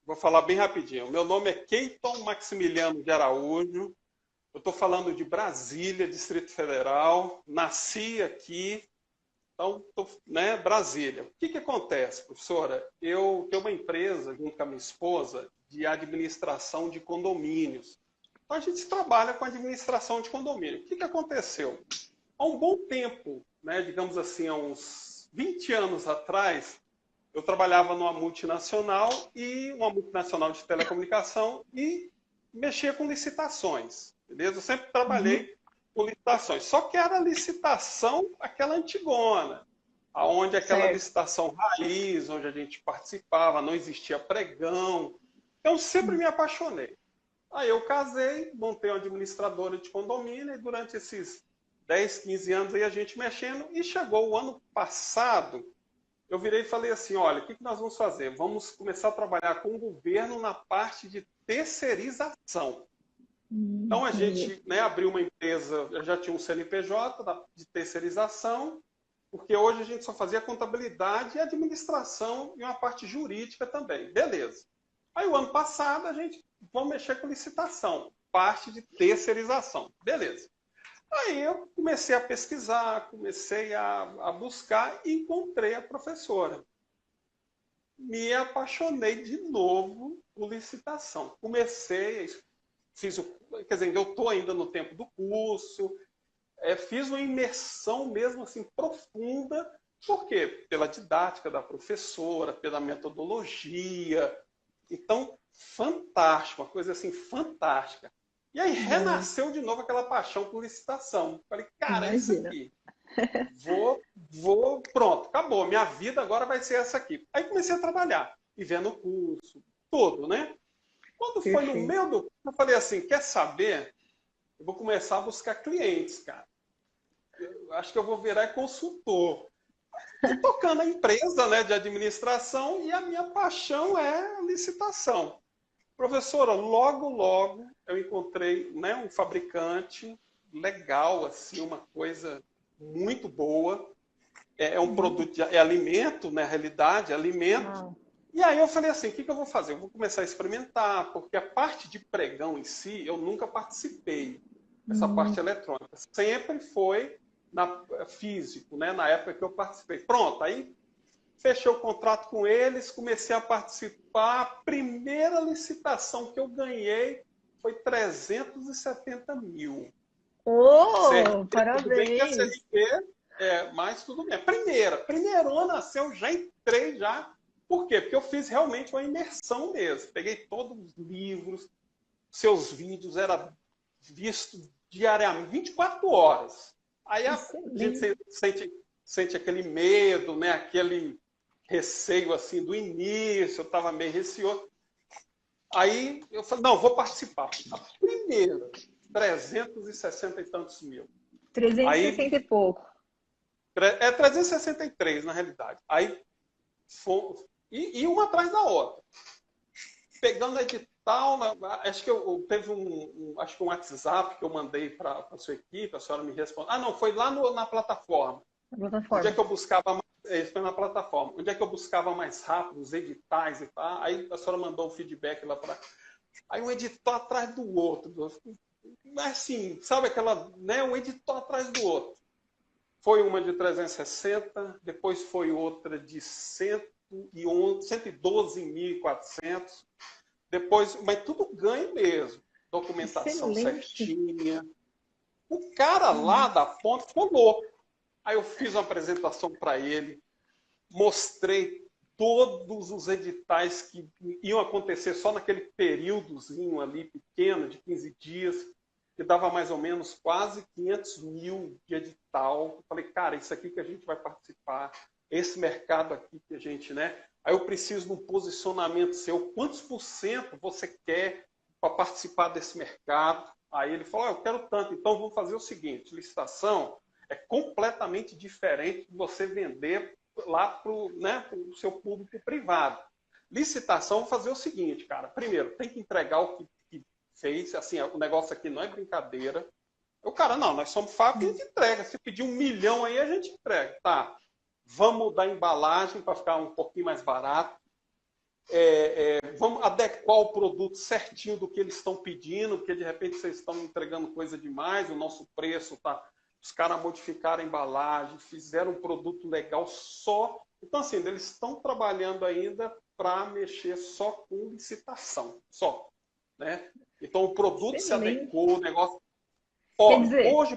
Vou falar bem rapidinho. Meu nome é Keyton Maximiliano de Araújo. Eu estou falando de Brasília, Distrito Federal. Nasci aqui, então, né, Brasília. O que acontece, professora? Eu tenho uma empresa, junto com a minha esposa, de administração de condomínios. Então, a gente trabalha com administração de condomínio. O que aconteceu? Há um bom tempo, né, digamos assim, há uns 20 anos atrás, eu trabalhava numa multinacional de telecomunicação e mexia com licitações, beleza? Eu sempre trabalhei com licitações, só que era licitação aquela antigona, aonde aquela licitação raiz, onde a gente participava, não existia pregão. Então, sempre me apaixonei. Aí eu casei, montei uma administradora de condomínio e durante esses 10, 15 anos aí a gente mexendo e chegou o ano passado, eu virei e falei assim, olha, o que nós vamos fazer? Vamos começar a trabalhar com o governo na parte de terceirização. Então, a gente, né, abriu uma empresa, eu já tinha um CNPJ de terceirização, porque hoje a gente só fazia contabilidade e administração e uma parte jurídica também. Beleza. Aí, o ano passado, a gente vamos mexer com licitação, parte de terceirização. Beleza. Aí eu comecei a pesquisar, comecei a buscar e encontrei a professora. Me apaixonei de novo por licitação. Quer dizer, eu estou ainda no tempo do curso, fiz uma imersão mesmo assim profunda. Por quê? Pela didática da professora, pela metodologia. Então, fantástico, uma coisa assim fantástica. E aí renasceu de novo aquela paixão por licitação. Falei, cara, é isso aqui. Pronto, acabou. Minha vida agora vai ser essa aqui. Aí comecei a trabalhar, e vendo o curso, tudo, né? Quando foi no meio do curso, eu falei assim, quer saber? Eu vou começar a buscar clientes, cara. Eu acho que eu vou virar consultor. E tocando a empresa, né, de administração, e a minha paixão é a licitação. Professora, logo eu encontrei, né, um fabricante legal, assim, uma coisa muito boa. É um produto, é alimento, na realidade, é alimento. E aí eu falei assim, o que eu vou fazer? Eu vou começar a experimentar, porque a parte de pregão em si, eu nunca participei, essa parte eletrônica. Sempre foi físico, né, na época que eu participei. Pronto, aí fechei o contrato com eles, comecei a participar. A primeira licitação que eu ganhei foi 370 mil. Parabéns! Tudo bem que a CLT, mas tudo bem. Primeirona, assim, eu já entrei já. Por quê? Porque eu fiz realmente uma imersão mesmo. Peguei todos os livros, seus vídeos, era visto diariamente, 24 horas. Aí a gente sente aquele medo, né? Aquele receio assim do início, eu estava meio receoso. Aí eu falei, não, vou participar. A primeira, 360 e tantos mil. 360 e pouco. 363, na realidade. Aí, e uma atrás da outra. Pegando a edital, acho que teve um WhatsApp que eu mandei para a sua equipe, a senhora me respondeu. Ah, não, foi lá na plataforma. Onde é que eu buscava foi na plataforma. Onde é que eu buscava mais rápido os editais e tal. Aí a senhora mandou o feedback lá para... Aí um edital atrás do outro. Mas assim, sabe aquela... né, um edital atrás do outro. Foi uma de 360, depois foi outra de 112.400. Depois, mas tudo ganho mesmo. Documentação certinha. O cara lá da ponta ficou louco. Aí eu fiz uma apresentação para ele, mostrei todos os editais que iam acontecer só naquele períodozinho ali pequeno, de 15 dias, que dava mais ou menos quase 500 mil de edital. Eu falei, cara, isso aqui que a gente vai participar, esse mercado aqui que a gente, né? Aí eu preciso de um posicionamento seu. Quantos por cento você quer para participar desse mercado? Aí ele falou, eu quero tanto. Então vamos fazer o seguinte, licitação é completamente diferente de você vender lá para o, né, pro seu público privado. Licitação, vou fazer o seguinte, cara. Primeiro, tem que entregar o que fez. Assim, o negócio aqui não é brincadeira. O cara, não, nós somos fábrica e a gente entrega. Se pedir 1 milhão aí, a gente entrega. Tá, vamos mudar a embalagem para ficar um pouquinho mais barato. Vamos Vamos adequar o produto certinho do que eles estão pedindo, porque de repente vocês estão entregando coisa demais, o nosso preço está... Os caras modificaram a embalagem, fizeram um produto legal só. Então, assim, eles estão trabalhando ainda para mexer só com licitação, só. Né? Então, o produto se adequou, o negócio... Ó, hoje,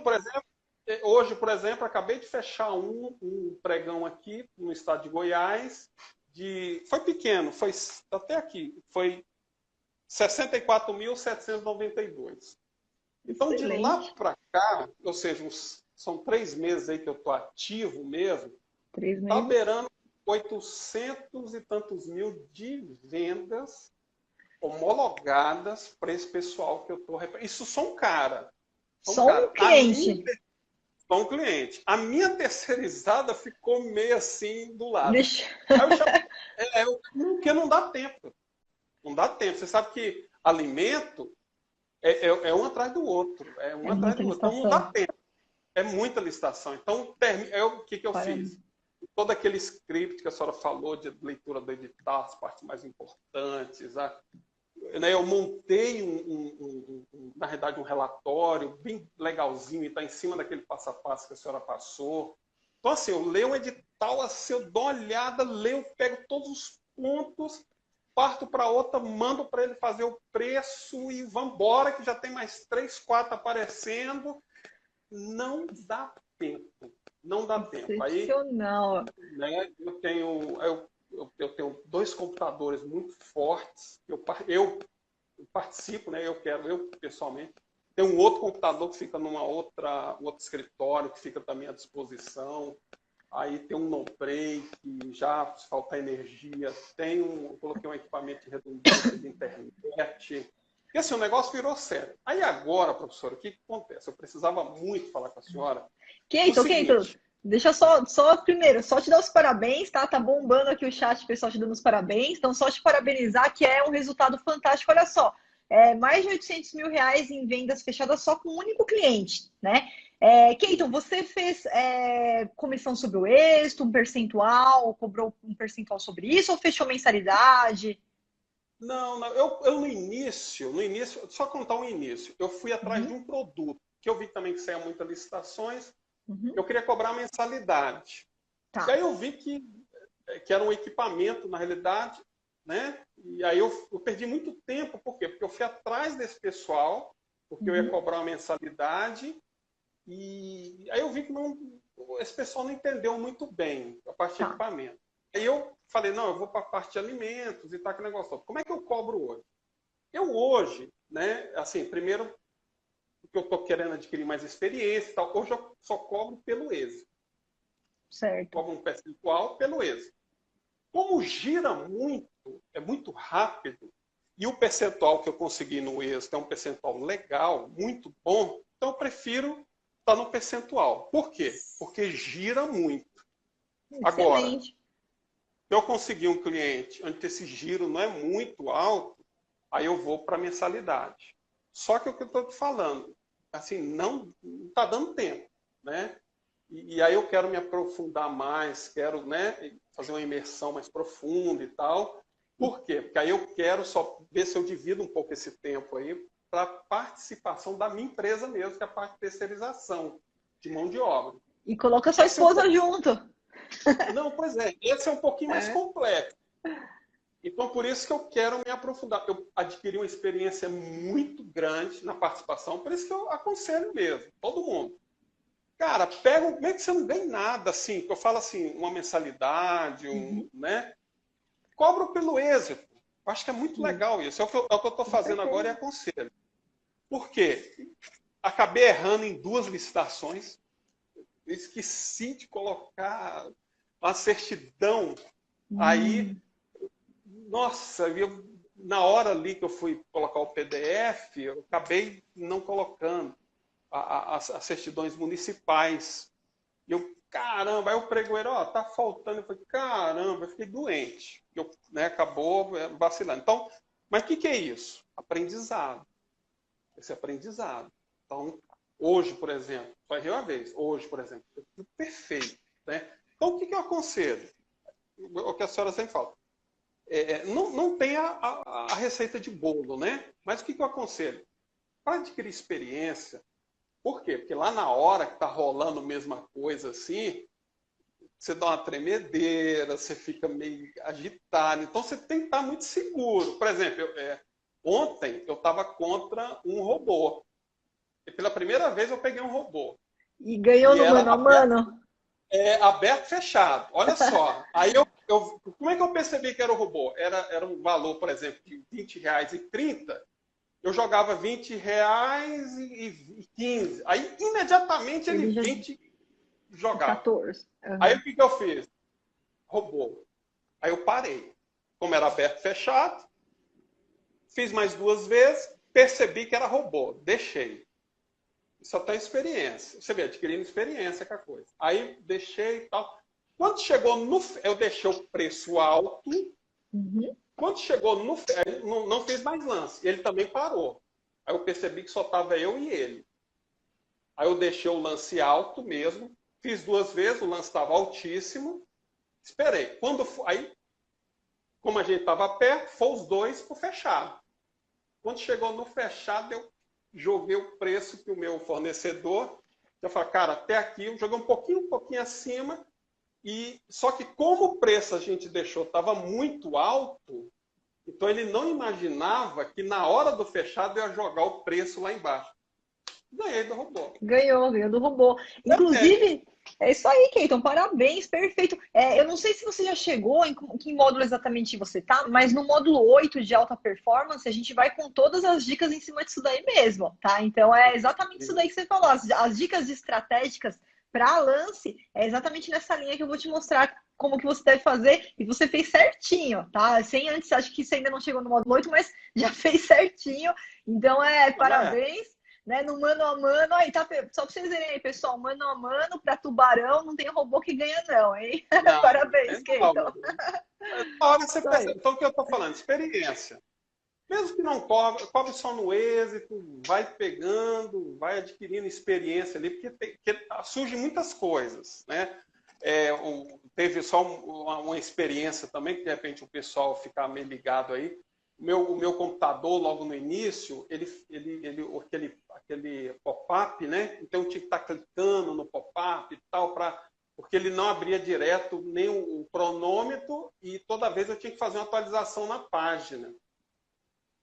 por exemplo, acabei de fechar um pregão aqui no estado de Goiás, foi pequeno, foi até aqui, foi 64.792. Então, de lá para cá, ou seja, são 3 meses aí que eu estou ativo mesmo, está beirando 800 e tantos mil de vendas homologadas para esse pessoal que eu estou... Isso só um cara. Só um cliente. Só um cliente. A minha terceirizada ficou meio assim do lado. Deixa... Porque não dá tempo. Não dá tempo. Você sabe que alimento é um atrás do outro. É um atrás do outro. Então não dá tempo. É muita licitação. Então, o que eu fiz? Todo aquele script que a senhora falou de leitura do edital, as partes mais importantes, eu montei, na realidade, um relatório bem legalzinho e está em cima daquele passo a passo que a senhora passou. Então, assim, eu leio um edital, assim, eu dou uma olhada, leio, pego todos os pontos, parto para outra, mando para ele fazer o preço e vamos embora, que já tem mais 3, 4 aparecendo. Não dá tempo. Não dá tempo. Aí, né, eu tenho 2 computadores muito fortes. Eu participo, né? Eu pessoalmente. Tem um outro computador que fica numa outro escritório, que fica também à disposição. Aí tem um no-break, já se faltar energia. Eu coloquei um equipamento de redundância de internet. E assim, o negócio virou sério. Aí agora, professora, o que acontece? Eu precisava muito falar com a senhora. Keito, deixa eu só primeiro, só te dar os parabéns, tá? Tá bombando aqui o chat, o pessoal te dando os parabéns. Então, só te parabenizar, que é um resultado fantástico. Olha só, mais de 800 mil reais em vendas fechadas só com um único cliente, né? Keito, você fez comissão sobre o êxito, um percentual, cobrou um percentual sobre isso ou fechou mensalidade? Não, eu no início, só contar um início, eu fui atrás de um produto, que eu vi também que saía muitas licitações, eu queria cobrar mensalidade. Tá. E aí eu vi que era um equipamento, na realidade, né? E aí eu perdi muito tempo, por quê? Porque eu fui atrás desse pessoal, porque eu ia cobrar uma mensalidade, e aí eu vi que esse pessoal não entendeu muito bem a parte de equipamento. Aí eu falei, não, eu vou para a parte de alimentos e tá aquele negócio todo. Como é que eu cobro hoje? Eu hoje, né, assim, primeiro, porque eu estou querendo adquirir mais experiência e tal, hoje eu só cobro pelo êxito. Certo. Cobro um percentual pelo êxito. Como gira muito, é muito rápido, e o percentual que eu consegui no êxito é um percentual legal, muito bom, então eu prefiro estar no percentual. Por quê? Porque gira muito. Excelente. Agora, se eu conseguir um cliente onde esse giro não é muito alto, aí eu vou para a mensalidade. Só que o que eu estou te falando, assim, não está dando tempo, né? E aí eu quero me aprofundar mais, quero, né, fazer uma imersão mais profunda e tal. Por quê? Porque aí eu quero só ver se eu divido um pouco esse tempo aí para participação da minha empresa mesmo, que é a parte de terceirização de mão de obra. E coloca sua esposa junto. Não, pois é, esse é um pouquinho mais complexo. Então, por isso que eu quero me aprofundar. Eu adquiri uma experiência muito grande na participação, por isso que eu aconselho mesmo, todo mundo. Cara, pega, mesmo que você não ganhe nada, assim, eu falo assim, uma mensalidade, né? Cobro pelo êxito. Eu acho que é muito legal isso. É o que eu estou fazendo agora e aconselho. Por quê? Acabei errando em 2 licitações. Esqueci de colocar uma certidão. Aí, nossa, na hora ali que eu fui colocar o PDF, eu acabei não colocando as certidões municipais. E eu, caramba, aí o pregoeiro, tá faltando. Eu falei, caramba, eu fiquei doente. Né, acabou vacilando. Então, mas o que é isso? Aprendizado. Esse aprendizado. Então, hoje, por exemplo, só errei uma vez. Hoje, por exemplo, tudo perfeito. Né? Então, o que eu aconselho? O que a senhora sempre fala. não tem a receita de bolo, né? Mas o que eu aconselho? Para adquirir experiência, por quê? Porque lá na hora que está rolando a mesma coisa assim, você dá uma tremedeira, você fica meio agitado. Então, você tem que estar muito seguro. Por exemplo, ontem eu estava contra um robô. E pela primeira vez eu peguei um robô. E ganhou no mano a mano? Aberto, fechado. Olha só. Aí como é que eu percebi que era o robô? Era um valor, por exemplo, de R$20,30. Eu jogava R$20,15. Aí, imediatamente, ele 20 jogava. 14. Uhum. Aí, o que eu fiz? Robô. Aí, eu parei. Como era aberto, fechado, fiz mais 2 vezes, percebi que era robô. Deixei. Só tem experiência. Você vê, adquirindo experiência com a coisa. Aí, deixei e tal. Quando chegou eu deixei o preço alto. Uhum. Quando chegou não fez mais lance. Ele também parou. Aí eu percebi que só estava eu e ele. Aí eu deixei o lance alto mesmo. Fiz 2 vezes, o lance estava altíssimo. Esperei. Aí, como a gente estava perto, foi os 2 para o fechado. Quando chegou no fechado, eu joguei o preço que o meu fornecedor. Eu falei, cara, até aqui eu joguei um pouquinho acima. Só que como o preço a gente deixou estava muito alto, então ele não imaginava que na hora do fechado eu ia jogar o preço lá embaixo. Ganhei do robô. Ganhou do robô. Inclusive, é isso aí, Keyton. Parabéns, perfeito. Eu não sei se você já chegou, em que módulo exatamente você tá, mas no módulo 8 de alta performance, a gente vai com todas as dicas em cima disso daí mesmo, tá? Então é exatamente isso daí que você falou. As dicas estratégicas para lance é exatamente nessa linha que eu vou te mostrar como que você deve fazer, e você fez certinho, tá? Sem antes, acho que você ainda não chegou no módulo 8, mas já fez certinho. Então, parabéns. Né, no mano a mano, aí tá, só pra vocês verem aí, pessoal, mano a mano para tubarão não tem robô que ganha não, hein? Não, parabéns, Keyton. Então, o que eu tô falando? Experiência. Mesmo que não cobre só no êxito, vai pegando, vai adquirindo experiência ali, porque surgem muitas coisas, né? Teve só uma experiência também, que de repente o pessoal ficar meio ligado aí. O meu computador, logo no início, aquele pop-up, né? Então, eu tinha que estar clicando no pop-up e tal, porque ele não abria direto nem o cronômetro e toda vez eu tinha que fazer uma atualização na página.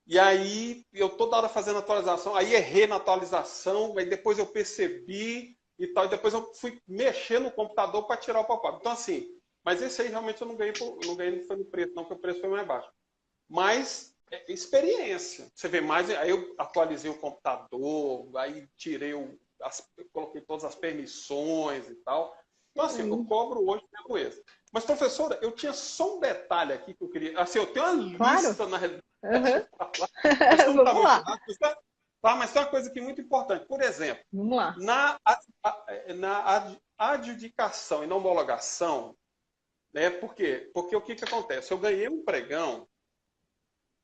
E aí, eu toda hora fazendo atualização, aí errei na atualização, aí depois eu percebi e tal, e depois eu fui mexer no computador para tirar o pop-up. Então, assim, mas esse aí realmente eu não ganhei foi no preço, não, porque o preço foi mais baixo. Mas experiência. Você vê mais, aí eu atualizei o computador, aí coloquei todas as permissões e tal. Então, assim, eu cobro hoje pelo êxito. Mas, professora, eu tinha só um detalhe aqui que eu queria. Assim, eu tenho uma lista na realidade. Uhum. Vamos lá. Mas tem uma coisa aqui muito importante. Por exemplo, vamos lá. Na adjudicação e na homologação, né? Por quê? Porque o que acontece? Eu ganhei um pregão.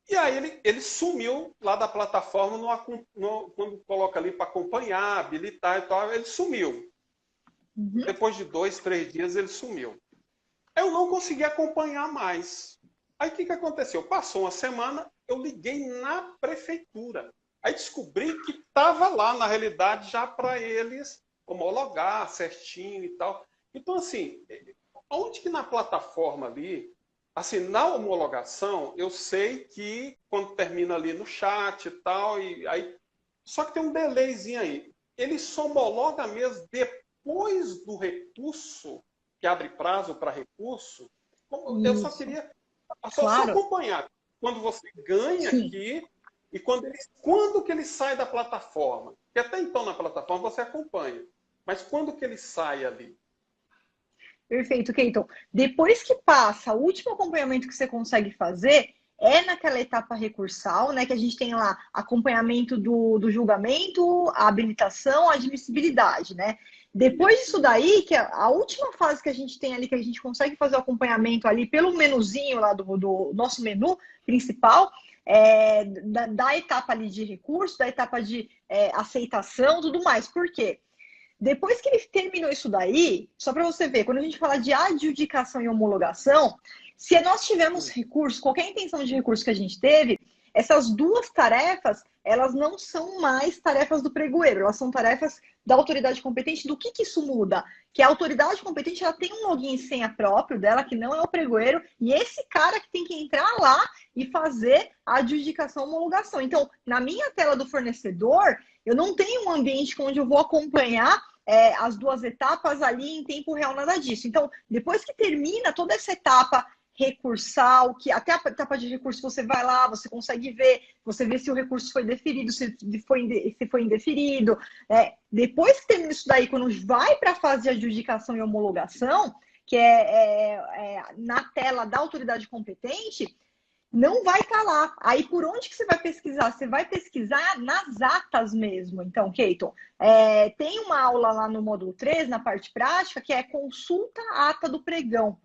E aí ele sumiu lá da plataforma quando coloca ali para acompanhar, habilitar e tal, ele sumiu. Uhum. Depois de 2, 3 dias ele sumiu. Eu não consegui acompanhar mais. Aí o que aconteceu? Passou uma semana, eu liguei na prefeitura. Aí descobri que estava lá, na realidade, já para eles homologar certinho e tal. Então, assim, onde que na plataforma ali, assim, na homologação, eu sei que quando termina ali no chat e tal, só que tem um delayzinho aí. Ele só homologa mesmo depois do recurso, que abre prazo para recurso. Eu só queria só acompanhar. Quando você ganha aqui e quando que ele sai da plataforma. Porque até então na plataforma você acompanha. Mas quando que ele sai ali? Perfeito, Keyton. Depois que passa, o último acompanhamento que você consegue fazer é naquela etapa recursal, né? Que a gente tem lá acompanhamento do julgamento, a habilitação, a admissibilidade, né? Depois disso daí, que é a última fase que a gente tem ali, que a gente consegue fazer o acompanhamento ali pelo menuzinho lá do nosso menu principal, da etapa ali de recurso, da etapa de aceitação, tudo mais. Por quê? Depois que ele terminou isso daí, só para você ver, quando a gente fala de adjudicação e homologação, se nós tivermos recurso, qualquer intenção de recurso que a gente teve, essas duas tarefas, elas não são mais tarefas do pregoeiro, elas são tarefas da autoridade competente. Do que isso muda? Que a autoridade competente, ela tem um login e senha próprio dela, que não é o pregoeiro, e esse cara que tem que entrar lá e fazer a adjudicação e homologação. Então, na minha tela do fornecedor, eu não tenho um ambiente onde eu vou acompanhar as duas etapas ali em tempo real, nada disso. Então, depois que termina toda essa etapa recursal, que até a etapa de recurso você vai lá, você consegue ver, você vê se o recurso foi deferido, se foi indeferido. Depois que termina isso daí, quando vai para a fase de adjudicação e homologação, que é na tela da autoridade competente, não vai estar lá. Aí, por onde que você vai pesquisar? Você vai pesquisar nas atas mesmo. Então, Keiton, tem uma aula lá no módulo 3, na parte prática, que é consulta a ata do pregão.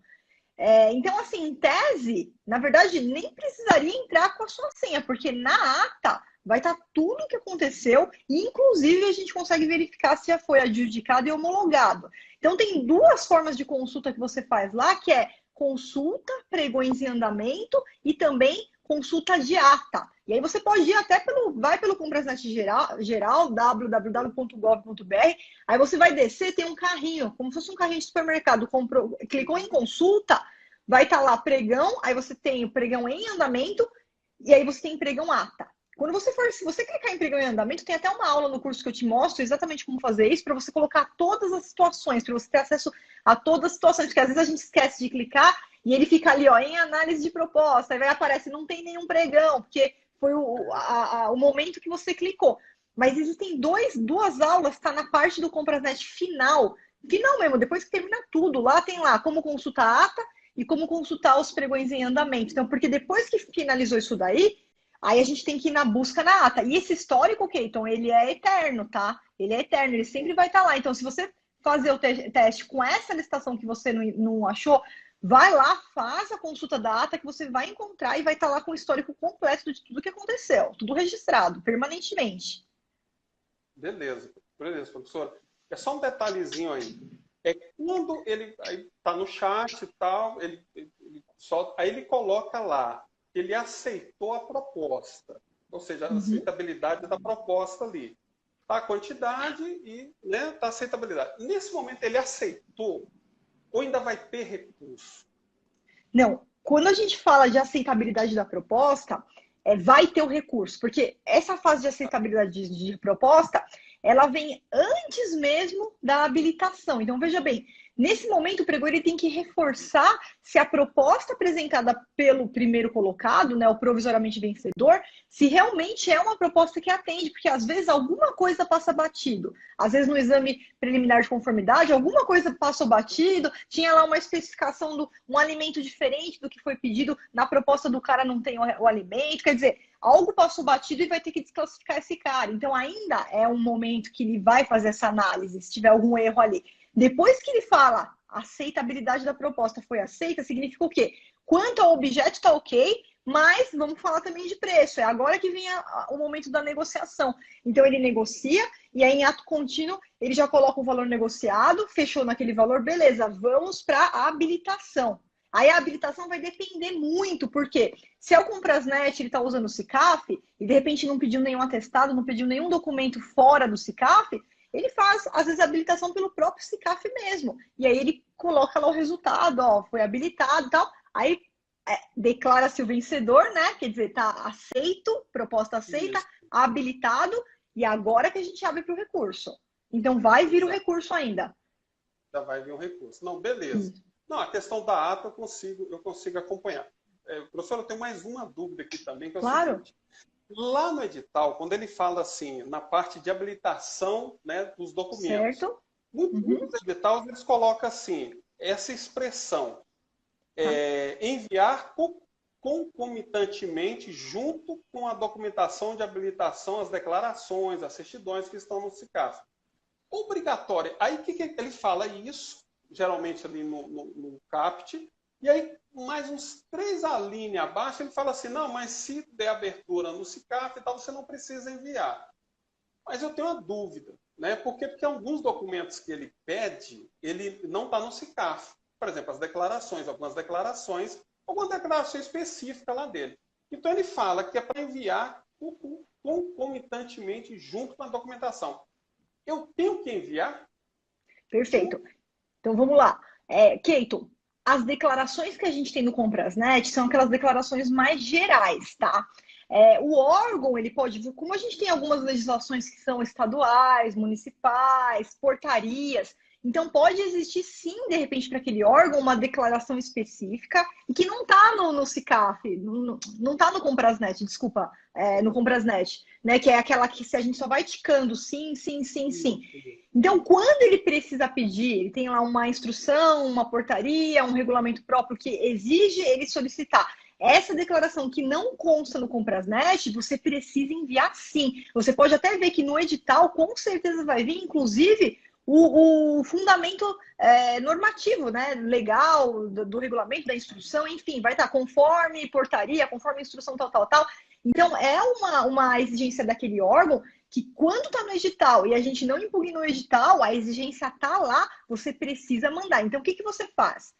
Então, assim, em tese, na verdade, nem precisaria entrar com a sua senha, porque na ata vai estar tudo o que aconteceu, e inclusive a gente consegue verificar se já foi adjudicado e homologado. Então, tem duas formas de consulta que você faz lá, que é consulta, pregões em andamento e também consulta de ata. E aí você pode ir até vai pelo Comprasnet geral, www.gov.br, aí você vai descer, tem um carrinho, como se fosse um carrinho de supermercado, clicou em consulta, vai estar lá pregão, aí você tem o pregão em andamento, e aí você tem pregão ata. Se você clicar em pregão em andamento, tem até uma aula no curso que eu te mostro exatamente como fazer isso, para você colocar todas as situações, para você ter acesso a todas as situações, porque às vezes a gente esquece de clicar e ele fica ali, ó, em análise de proposta, aí vai aparecer, não tem nenhum pregão, porque foi o momento que você clicou. Mas existem duas aulas, tá na parte do Comprasnet final mesmo, depois que termina tudo, lá tem lá como consultar a ata e como consultar os pregões em andamento. Então, porque depois que finalizou isso daí, aí a gente tem que ir na busca na ata. E esse histórico, Keiton, ele é eterno, tá? Ele é eterno, ele sempre vai estar lá. Então, se você fazer o teste com essa licitação que você não achou, vai lá, faz a consulta da ata que você vai encontrar e vai estar lá com o histórico completo de tudo que aconteceu. Tudo registrado, permanentemente. Beleza, professor. É só um detalhezinho aí. Quando ele está no chat e tal, aí ele coloca lá que ele aceitou a proposta, ou seja, a aceitabilidade da proposta ali. Tá a quantidade e tá a aceitabilidade. Nesse momento ele aceitou ou ainda vai ter recurso? Não, quando a gente fala de aceitabilidade da proposta, vai ter o recurso, porque essa fase de aceitabilidade de proposta, ela vem antes mesmo da habilitação. Então, veja bem, nesse momento o pregoeiro ele tem que reforçar se a proposta apresentada pelo primeiro colocado, né, o provisoriamente vencedor, se realmente é uma proposta que atende, porque às vezes alguma coisa passa batido. Às vezes no exame preliminar de conformidade, alguma coisa passou batido, tinha lá uma especificação de um alimento diferente do que foi pedido, na proposta do cara não tem o alimento, quer dizer, algo passou batido e vai ter que desclassificar esse cara. Então ainda é um momento que ele vai fazer essa análise, se tiver algum erro ali. Depois que ele fala a aceitabilidade da proposta foi aceita, significa o quê? Quanto ao objeto está ok, mas vamos falar também de preço. É agora que vem o momento da negociação. Então ele negocia e aí em ato contínuo ele já coloca o valor negociado, fechou naquele valor, beleza, vamos para a habilitação. Aí a habilitação vai depender muito, porque se é o Comprasnet, ele está usando o SICAF e de repente não pediu nenhum atestado, não pediu nenhum documento fora do SICAF, ele faz, às vezes, a habilitação pelo próprio SICAF mesmo. E aí ele coloca lá o resultado, ó, foi habilitado e tal. Aí declara-se o vencedor, né? Quer dizer, tá aceito, proposta aceita, habilitado, e agora que a gente abre para o recurso. Então vai vir o recurso ainda. Já vai vir o recurso. Não, beleza. Não, a questão da ata eu consigo acompanhar. Professor, eu tenho mais uma dúvida aqui também, que é o seguinte. Lá no edital, quando ele fala assim, na parte de habilitação, né, dos documentos, certo. Muitos editais eles colocam assim, essa expressão, enviar concomitantemente junto com a documentação de habilitação, as declarações, as certidões que estão no SICAF. Obrigatório. Aí o que ele fala isso, geralmente ali no CAPT, e aí mais uns 3 linhas abaixo, ele fala assim, não, mas se der abertura no SICAF e tal, você não precisa enviar. Mas eu tenho uma dúvida. né? Porque alguns documentos que ele pede, ele não está no SICAF. Por exemplo, algumas declarações específicas lá dele. Então, ele fala que é para enviar concomitantemente junto com a documentação. Eu tenho que enviar? Perfeito. Então, vamos lá. Keito, as declarações que a gente tem no Comprasnet são aquelas declarações mais gerais, tá? O órgão, ele pode, como a gente tem algumas legislações que são estaduais, municipais, portarias, então pode existir sim, de repente, para aquele órgão, uma declaração específica e que não está no SICAF, não está no Comprasnet, desculpa, no Comprasnet, né? Que é aquela que se a gente só vai ticando sim, sim, sim, sim. Então, quando ele precisa pedir, ele tem lá uma instrução, uma portaria, um regulamento próprio que exige ele solicitar essa declaração que não consta no Comprasnet, você precisa enviar sim. Você pode até ver que no edital, com certeza vai vir, inclusive, o fundamento normativo, né? Legal, do regulamento, da instrução, enfim, vai estar conforme portaria, conforme instrução tal, tal, tal. Então, é uma exigência daquele órgão que quando está no edital e a gente não impugna o edital, a exigência está lá, você precisa mandar. Então, o que você faz?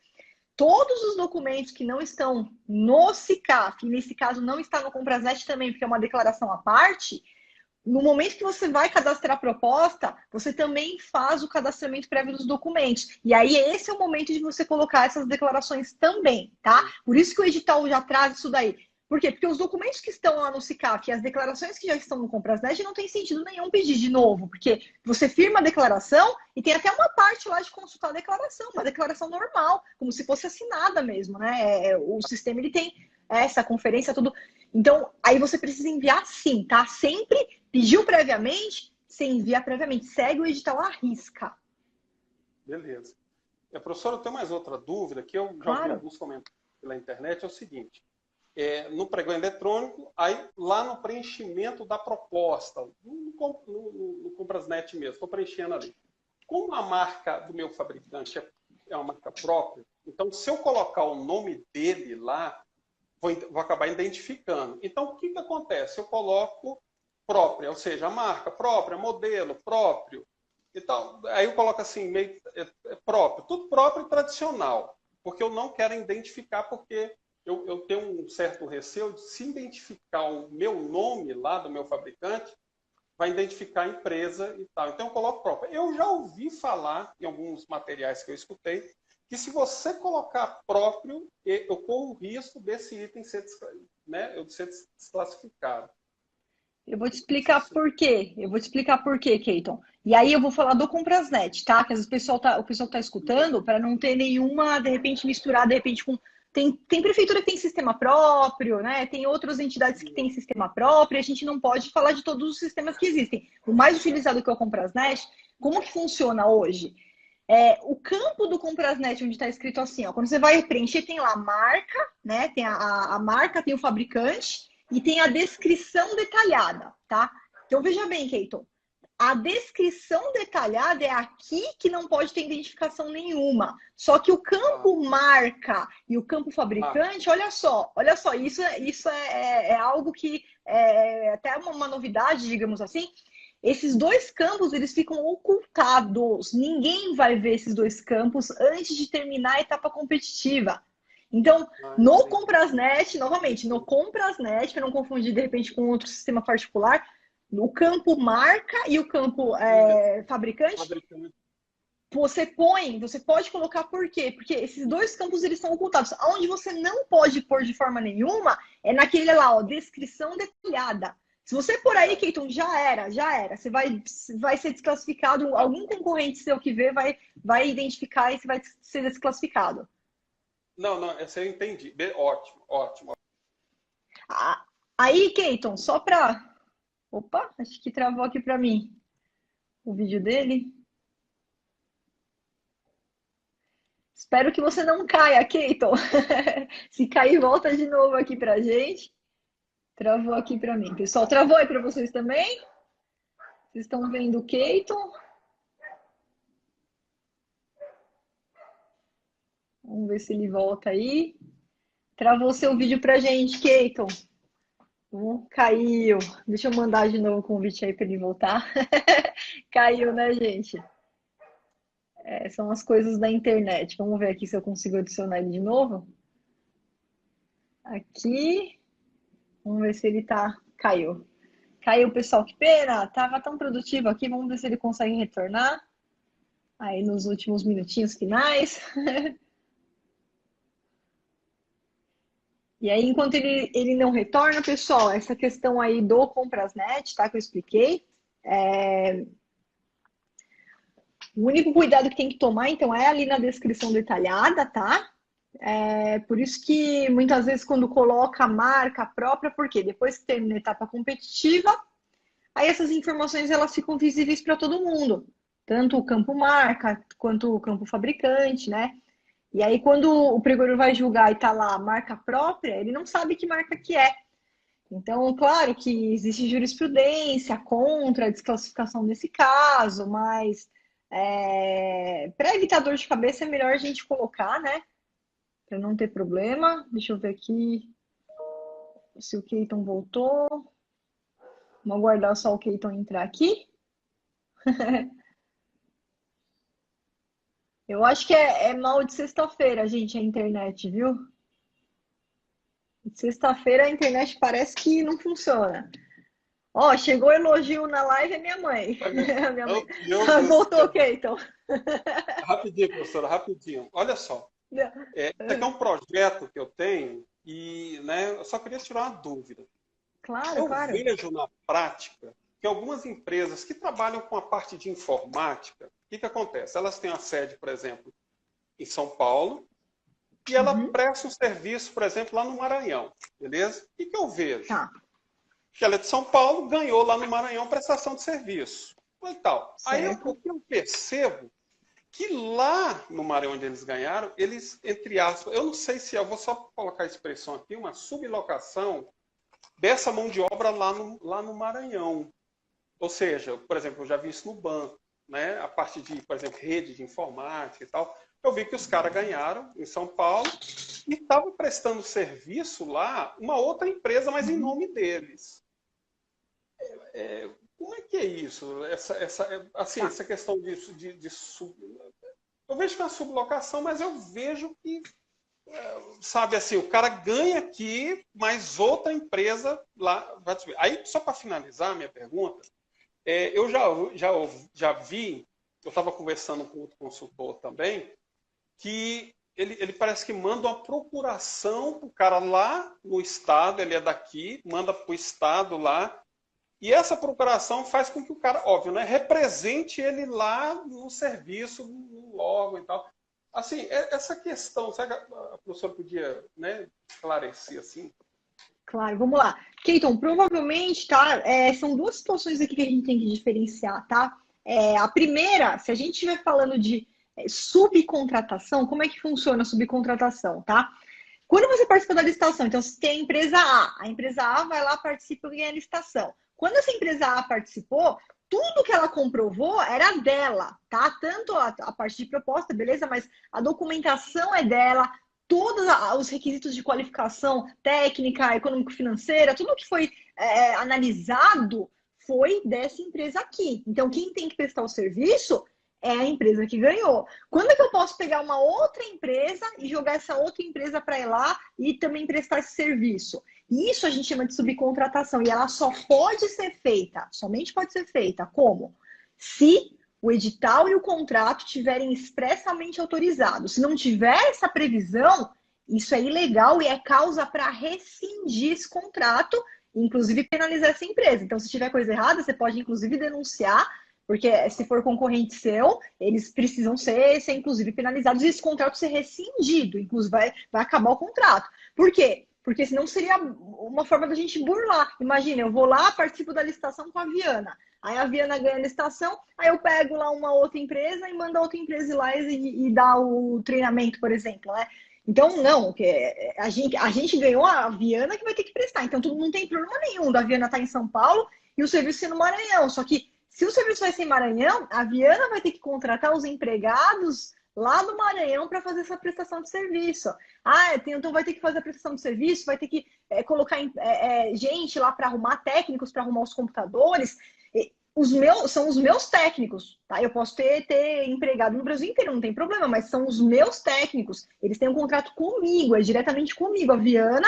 Todos os documentos que não estão no SICAF, nesse caso não está no Comprasnet também, porque é uma declaração à parte, no momento que você vai cadastrar a proposta, você também faz o cadastramento prévio dos documentos. E aí, esse é o momento de você colocar essas declarações também, tá? Por isso que o edital já traz isso daí. Por quê? Porque os documentos que estão lá no SICAF e as declarações que já estão no Comprasnet não tem sentido nenhum pedir de novo, porque você firma a declaração e tem até uma parte lá de consultar a declaração, uma declaração normal, como se fosse assinada mesmo, né? O sistema ele tem essa conferência, tudo. Então, aí você precisa enviar sim, tá? Sempre pediu previamente, você envia previamente. Segue o edital à risca. Beleza. Professora, eu tenho mais outra dúvida, que eu já ouvi alguns comentários pela internet, é o seguinte. No pregão eletrônico, aí lá no preenchimento da proposta, no Comprasnet mesmo, estou preenchendo ali. Como a marca do meu fabricante é uma marca própria, então se eu colocar o nome dele lá, vou acabar identificando. Então, o que acontece? Eu coloco própria, ou seja, a marca própria, modelo próprio. Então, aí eu coloco assim, meio próprio, tudo próprio e tradicional, porque eu não quero identificar, porque eu tenho um certo receio de se identificar o meu nome lá do meu fabricante, vai identificar a empresa e tal. Então, eu coloco próprio. Eu já ouvi falar, em alguns materiais que eu escutei, que se você colocar próprio, eu corro o risco desse item ser, ser desclassificado. Eu vou te explicar por quê. Keiton. E aí eu vou falar do Comprasnet, tá? Que às vezes o pessoal tá escutando para não ter nenhuma, de repente, misturar, de repente, com. Tem prefeitura que tem sistema próprio, né? Tem outras entidades que têm sistema próprio, e a gente não pode falar de todos os sistemas que existem. O mais utilizado que é o Comprasnet, como que funciona hoje? O campo do Comprasnet, onde está escrito assim, ó, quando você vai preencher, tem lá a marca, né? Tem a marca, tem o fabricante e tem a descrição detalhada, tá? Então, veja bem, Keiton, a descrição detalhada é aqui que não pode ter identificação nenhuma. Só que o campo marca e o campo fabricante, olha só, isso é algo que é até uma novidade, digamos assim. Esses dois campos, eles ficam ocultados. Ninguém vai ver esses dois campos antes de terminar a etapa competitiva. Então, no Comprasnet, novamente, no Comprasnet, para não confundir de repente com outro sistema particular, o campo marca e o campo fabricante, você pode colocar por quê? Porque esses dois campos eles são ocultados. Onde você não pode pôr de forma nenhuma é naquele lá, ó, descrição detalhada. Se você pôr aí, Keiton, já era. Você vai ser desclassificado. Algum concorrente seu que vê vai identificar e você vai ser desclassificado. Não, essa eu entendi. Ótimo. Aí, Keiton, só para... Opa, acho que travou aqui para mim o vídeo dele. Espero que você não caia, Keiton. Se cair, volta de novo aqui pra gente. Travou aqui para mim. Pessoal, travou aí para vocês também? Vocês estão vendo o Keiton? Vamos ver se ele volta aí. Travou seu vídeo pra gente, Keiton. Caiu. Deixa eu mandar de novo o convite aí para ele voltar. Caiu, né, gente? São as coisas da internet. Vamos ver aqui se eu consigo adicionar ele de novo. Aqui. Vamos ver se ele tá. Caiu. Caiu, pessoal. Que pena. Tava tão produtivo aqui. Vamos ver se ele consegue retornar. Aí nos últimos minutinhos finais. E aí, enquanto ele não retorna, pessoal, essa questão aí do Comprasnet, tá? Que eu expliquei. O único cuidado que tem que tomar, então, é ali na descrição detalhada, tá? Por isso que muitas vezes quando coloca a marca própria, porque depois que termina a etapa competitiva, aí essas informações elas ficam visíveis para todo mundo, tanto o campo marca quanto o campo fabricante, né? E aí quando o pregoeiro vai julgar e tá lá a marca própria, ele não sabe que marca que é. Então, claro que existe jurisprudência contra a desclassificação nesse caso, mas para evitar dor de cabeça é melhor a gente colocar, né? Para não ter problema. Deixa eu ver aqui se o Keyton voltou. Vamos aguardar só o Keyton entrar aqui. Eu acho que é mal de sexta-feira, gente, a internet, viu? Sexta-feira a internet parece que não funciona. Ó, chegou elogio na live, é minha mãe. Minha mãe. Voltou, Keyton. Rapidinho, professora, rapidinho. Olha só. Esse aqui é um projeto que eu tenho e, né, eu só queria tirar uma dúvida. Claro, claro. Eu vejo na prática que algumas empresas que trabalham com a parte de informática, o que acontece? Elas têm a sede, por exemplo, em São Paulo e ela presta um serviço, por exemplo, lá no Maranhão, beleza? O que eu vejo? Tá. Que ela é de São Paulo, ganhou lá no Maranhão prestação de serviço. E tal. Aí o que eu percebo que lá no Maranhão onde eles ganharam, eles, entre aspas, eu não sei se eu vou só colocar a expressão aqui, uma sublocação dessa mão de obra lá no Maranhão. Ou seja, por exemplo, eu já vi isso no banco, né? A parte de, por exemplo, rede de informática e tal. Eu vi que os caras ganharam em São Paulo e estavam prestando serviço lá uma outra empresa, mas em nome deles. Como é que é isso? Essa questão disso de sub... Eu vejo que é uma sublocação, mas eu vejo que, sabe assim, o cara ganha aqui, mas outra empresa lá vai subir. Aí, só para finalizar a minha pergunta, eu já vi, eu estava conversando com outro consultor também, que ele parece que manda uma procuração para o cara lá no estado, ele é daqui, manda para o estado lá, e essa procuração faz com que o cara, óbvio, né, represente ele lá no serviço, no órgão e tal. Assim, essa questão, sabe que a professora podia, né, esclarecer assim? Claro, vamos lá. Keyton, provavelmente, tá? São duas situações aqui que a gente tem que diferenciar, tá? A primeira, se a gente estiver falando de subcontratação, como é que funciona a subcontratação, tá? Quando você participa da licitação, então você tem a empresa A vai lá, participa e ganha a licitação. Quando essa empresa A participou, tudo que ela comprovou era dela, tá? Tanto a parte de proposta, beleza, mas a documentação é dela, todos os requisitos de qualificação técnica, econômico-financeira, tudo que foi analisado foi dessa empresa aqui. Então, quem tem que prestar o serviço é a empresa que ganhou. Quando é que eu posso pegar uma outra empresa e jogar essa outra empresa para ir lá e também prestar esse serviço? Isso a gente chama de subcontratação e ela só pode ser feita, somente pode ser feita, como? Se o edital e o contrato tiverem expressamente autorizados. Se não tiver essa previsão, isso é ilegal e é causa para rescindir esse contrato, inclusive penalizar essa empresa. Então, se tiver coisa errada, você pode inclusive denunciar, porque se for concorrente seu, eles precisam ser inclusive penalizados e esse contrato ser rescindido, inclusive vai acabar o contrato. Por quê? Porque senão seria uma forma da gente burlar. Imagina, eu vou lá, participo da licitação com a Viana. Aí a Viana ganha a licitação, aí eu pego lá uma outra empresa e mando a outra empresa ir lá e dar o treinamento, por exemplo, né? Então, não, a gente ganhou a Viana que vai ter que prestar. Então, não tem problema nenhum da Viana estar em São Paulo e o serviço ser no Maranhão. Só que, se o serviço vai ser em Maranhão, a Viana vai ter que contratar os empregados lá do Maranhão para fazer essa prestação de serviço. Então vai ter que fazer a prestação de serviço, vai ter que colocar gente lá para arrumar, técnicos para arrumar os computadores. São os meus técnicos, tá? Eu posso ter empregado no Brasil inteiro, não tem problema, mas são os meus técnicos. Eles têm um contrato comigo, é diretamente comigo, a Viana,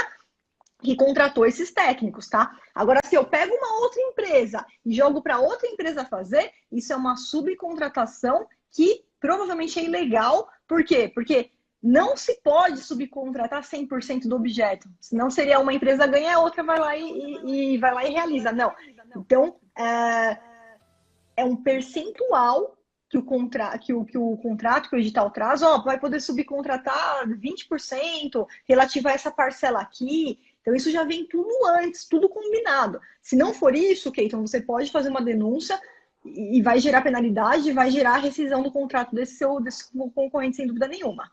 que contratou esses técnicos, tá? Agora, se eu pego uma outra empresa e jogo para outra empresa fazer, isso é uma subcontratação que provavelmente é ilegal. Por quê? Porque não se pode subcontratar 100% do objeto. Senão seria uma empresa ganha, a outra vai lá e realiza. Não. Então, é um percentual que o contrato, que o edital traz, vai poder subcontratar 20% relativo a essa parcela aqui. Então, isso já vem tudo antes, tudo combinado. Se não for isso, Keyton, você pode fazer uma denúncia e vai gerar penalidade, vai gerar a rescisão do contrato desse concorrente, sem dúvida nenhuma.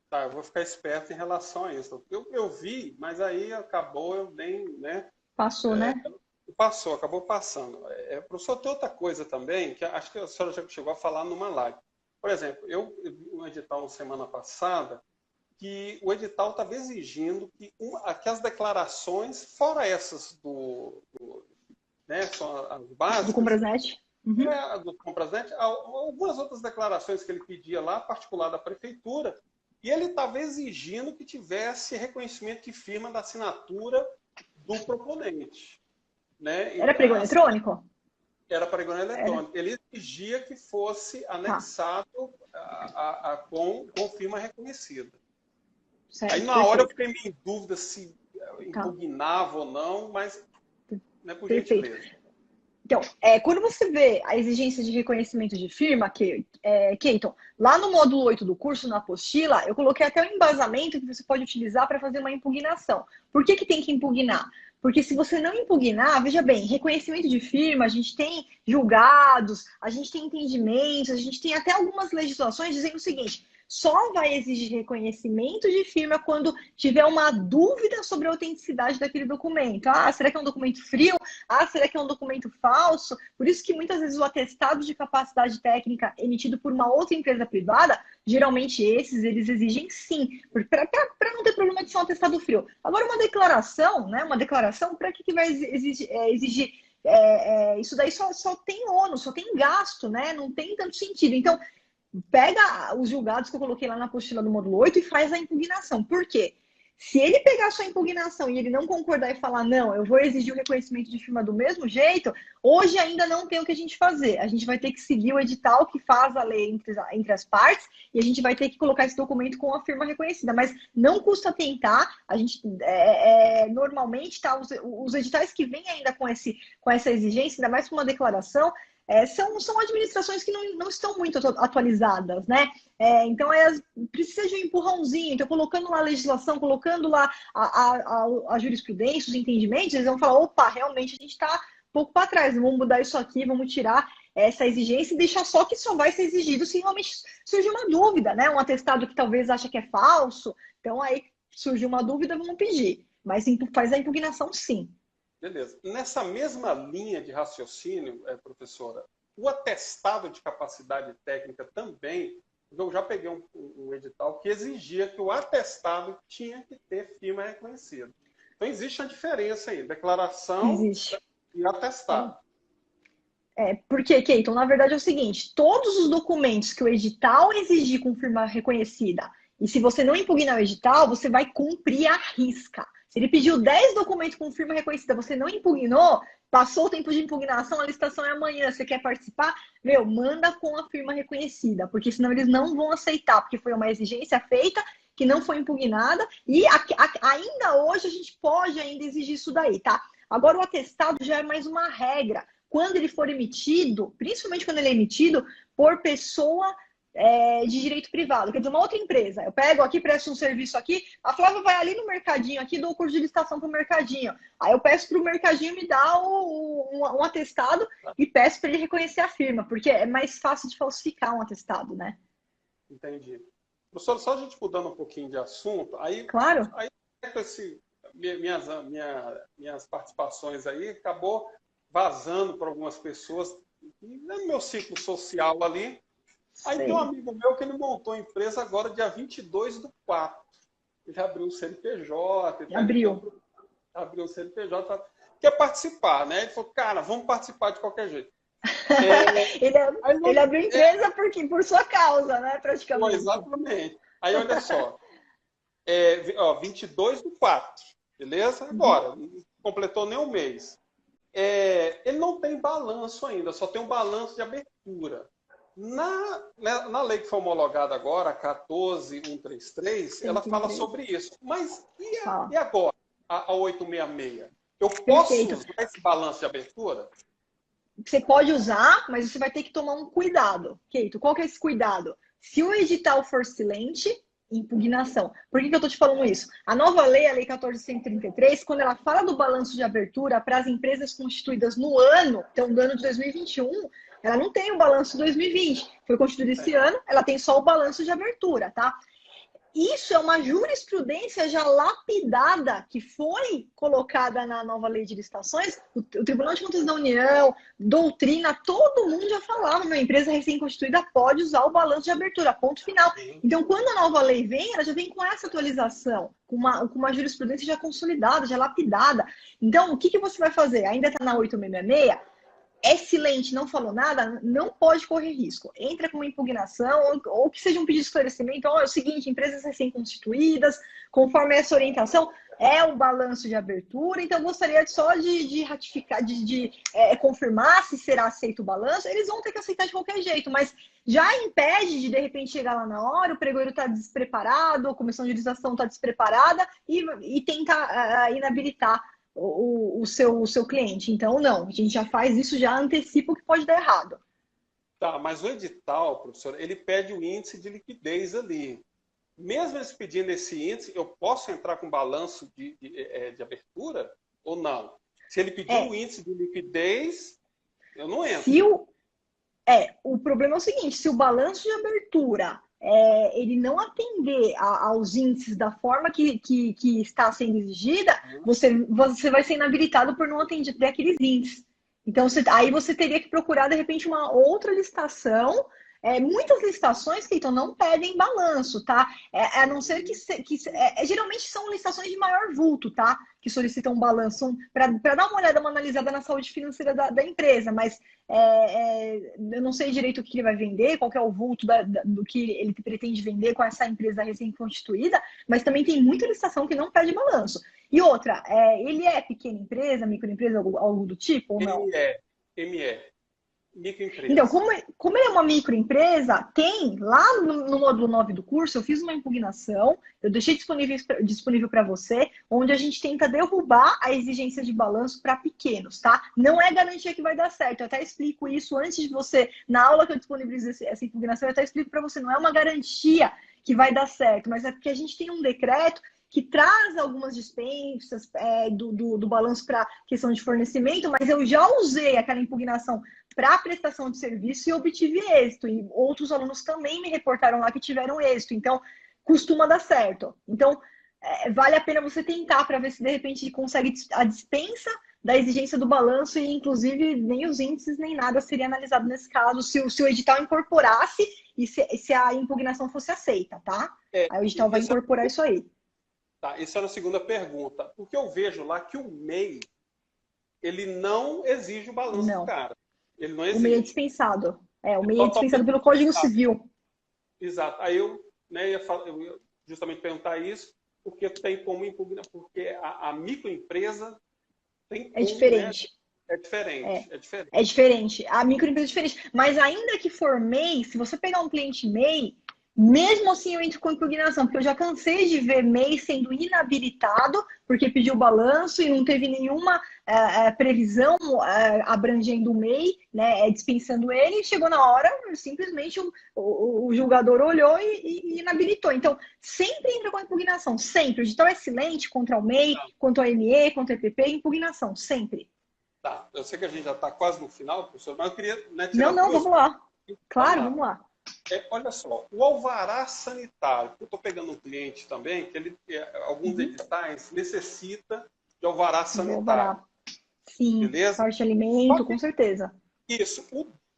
Tá, eu vou ficar esperto em relação a isso. Eu vi, mas aí acabou, eu nem, né? Passou, né? Passou, acabou passando. Professor, tem outra coisa também, que acho que a senhora já chegou a falar numa live. Por exemplo, eu vi um edital na semana passada, que o edital estava exigindo que as declarações, fora essas né, são as básicas, do Comprasnet, do Comprasnet, algumas outras declarações que ele pedia lá, particular da prefeitura, e ele estava exigindo que tivesse reconhecimento de firma da assinatura do proponente. Né? Era pregão eletrônico? Era pregão eletrônico. Ele exigia que fosse anexado com firma reconhecida. Certo, aí na hora eu fiquei meio em dúvida se impugnava ou não, mas né, por gentileza. Então, quando você vê a exigência de reconhecimento de firma, Keyton, lá no módulo 8 do curso, na apostila, eu coloquei até um embasamento que você pode utilizar para fazer uma impugnação. Por que tem que impugnar? Porque se você não impugnar, veja bem, reconhecimento de firma, a gente tem julgados, a gente tem entendimentos, a gente tem até algumas legislações dizendo o seguinte: só vai exigir reconhecimento de firma quando tiver uma dúvida sobre a autenticidade daquele documento. Será que é um documento frio? Será que é um documento falso? Por isso que muitas vezes o atestado de capacidade técnica emitido por uma outra empresa privada, geralmente eles exigem sim, para não ter problema de ser um atestado frio. Agora, uma declaração, para que vai exigir? Isso daí só tem ônus, só tem gasto, né? Não tem tanto sentido. Então, pega os julgados que eu coloquei lá na apostila do módulo 8 e faz a impugnação. Por quê? Se ele pegar a sua impugnação e ele não concordar e falar, não, eu vou exigir o reconhecimento de firma do mesmo jeito, hoje ainda não tem o que a gente fazer. A gente vai ter que seguir o edital que faz a lei entre as partes e a gente vai ter que colocar esse documento com a firma reconhecida. Mas não custa tentar. A gente, normalmente, os editais que vêm ainda com essa exigência, ainda mais com uma declaração, são administrações que não estão muito atualizadas, né? Então, precisa de um empurrãozinho. Então, colocando lá a legislação, colocando lá a jurisprudência, os entendimentos, eles vão falar, opa, realmente a gente está um pouco para trás, vamos mudar isso aqui, vamos tirar essa exigência e deixar só que só vai ser exigido se realmente surgir uma dúvida, né? Um atestado que talvez acha que é falso. Então, aí surgiu uma dúvida, vamos pedir. Mas faz a impugnação, sim. Beleza. Nessa mesma linha de raciocínio, professora, o atestado de capacidade técnica também, eu já peguei um edital que exigia que o atestado tinha que ter firma reconhecida. Então, existe uma diferença aí, declaração e atestado. Por quê, Keyton? Na verdade é o seguinte, todos os documentos que o edital exigir com firma reconhecida, e se você não impugnar o edital, você vai cumprir a risca. Se ele pediu 10 documentos com firma reconhecida, você não impugnou, passou o tempo de impugnação, a licitação é amanhã, você quer participar? Manda com a firma reconhecida, porque senão eles não vão aceitar, porque foi uma exigência feita que não foi impugnada, e ainda hoje a gente pode ainda exigir isso daí, tá? Agora o atestado já é mais uma regra. Quando ele for emitido, principalmente quando ele é emitido por pessoa de direito privado, quer dizer, uma outra empresa. Eu pego aqui, presto um serviço aqui, a Flávia vai ali no mercadinho, aqui dou o curso de licitação para o mercadinho. Aí eu peço para o mercadinho me dar um atestado e peço para ele reconhecer a firma, porque é mais fácil de falsificar um atestado, né? Entendi. Professor, só a gente mudando um pouquinho de assunto, Claro. Aí minhas participações aí acabou vazando para algumas pessoas no meu ciclo social ali. Aí tem um amigo meu que ele montou a empresa agora, dia 22/4. Ele abriu o CNPJ. Abriu o CNPJ. Quer participar, né? Ele falou, cara, vamos participar de qualquer jeito. Ele abriu empresa por sua causa, né? Praticamente. Exatamente. Aí, olha só. 22/4. Beleza? Agora, não completou nem um mês. Ele não tem balanço ainda, só tem um balanço de abertura. Na lei que foi homologada agora, a 14.133, ela fala sobre isso. Mas e agora, a 866? Eu posso usar esse balanço de abertura? Você pode usar, mas você vai ter que tomar um cuidado. Keito, qual que é esse cuidado? Se o edital for silente, impugnação. Por que eu estou te falando isso? A nova lei, a Lei 14.133, quando ela fala do balanço de abertura para as empresas constituídas no ano, então no ano de 2021, ela não tem o balanço de 2020. Foi constituída esse ano, ela tem só o balanço de abertura, tá? Isso é uma jurisprudência já lapidada que foi colocada na nova lei de licitações. O Tribunal de Contas da União, doutrina, todo mundo já falava, uma empresa recém-constituída pode usar o balanço de abertura, ponto final. Então, quando a nova lei vem, ela já vem com essa atualização, com uma jurisprudência já consolidada, já lapidada. Então, o que você vai fazer? Ainda está na 866? É silente, não falou nada, não pode correr risco. Entra com uma impugnação ou que seja um pedido de esclarecimento. É o seguinte, empresas recém-constituídas, conforme essa orientação, é o balanço de abertura. Então, gostaria só de ratificar, de confirmar se será aceito o balanço. Eles vão ter que aceitar de qualquer jeito, mas já impede de repente, chegar lá na hora, o pregoeiro está despreparado, a comissão de licitação está despreparada e tentar inabilitar o seu cliente. Então, não, a gente já faz isso, já antecipa o que pode dar errado. Tá, mas o edital, professor, ele pede o índice de liquidez ali. Mesmo eles pedindo esse índice, eu posso entrar com balanço de abertura ou não? Se ele pedir o índice de liquidez, eu não entro. O problema é o seguinte, se o balanço de abertura ele não atender aos índices da forma que está sendo exigida, você vai ser inabilitado por não atender aqueles índices. Então, aí você teria que procurar, de repente, uma outra licitação. Muitas licitações, Cleiton, não pedem balanço, tá? A não ser que geralmente são licitações de maior vulto, tá? Que solicitam um balanço para dar uma olhada, uma analisada na saúde financeira da empresa, mas eu não sei direito o que ele vai vender, qual que é o vulto do que ele pretende vender com essa empresa recém-constituída, mas também tem muita licitação que não pede balanço. E outra, ele é pequena empresa, microempresa, algo do tipo, ou não? ME. Microempresa. Então, como ele é uma microempresa, tem lá no módulo 9 do curso, eu fiz uma impugnação, eu deixei disponível para você, onde a gente tenta derrubar a exigência de balanço para pequenos, tá? Não é garantia que vai dar certo, eu até explico isso antes de você, na aula que eu disponibilizo essa impugnação, eu até explico para você, não é uma garantia que vai dar certo, mas é porque a gente tem um decreto que traz algumas dispensas do balanço para questão de fornecimento, mas eu já usei aquela impugnação para prestação de serviço e obtive êxito. E outros alunos também me reportaram lá que tiveram êxito. Então, costuma dar certo. Então, vale a pena você tentar para ver se, de repente, consegue a dispensa da exigência do balanço e, inclusive, nem os índices nem nada seria analisado nesse caso se o edital incorporasse e se a impugnação fosse aceita, tá? Aí o edital vai incorporar isso aí. Tá, essa era a segunda pergunta. Porque eu vejo lá que o MEI, ele não exige o balanço do cara. Ele não exige. O MEI é dispensado. O MEI é dispensado pelo Código Civil. Exato. Aí eu ia justamente perguntar isso, porque tem como impugnar, porque a microempresa tem como... É diferente. É diferente. É diferente. A microempresa é diferente. Mas ainda que for MEI, se você pegar um cliente MEI, mesmo assim eu entro com impugnação, porque eu já cansei de ver MEI sendo inabilitado porque pediu balanço e não teve nenhuma previsão abrangendo o MEI, né, dispensando ele, e chegou na hora, simplesmente o julgador olhou e inabilitou. Então, sempre entra com impugnação, sempre. O edital é silente contra o MEI, contra o ME, contra o EPP, impugnação, sempre. Tá, eu sei que a gente já está quase no final, professor, mas eu queria... Não, vamos lá. Claro, vamos lá. Olha só, o alvará sanitário, eu estou pegando um cliente também, que alguns editais necessita de alvará sanitário. Sim, beleza? parte de alimento, com certeza. Isso.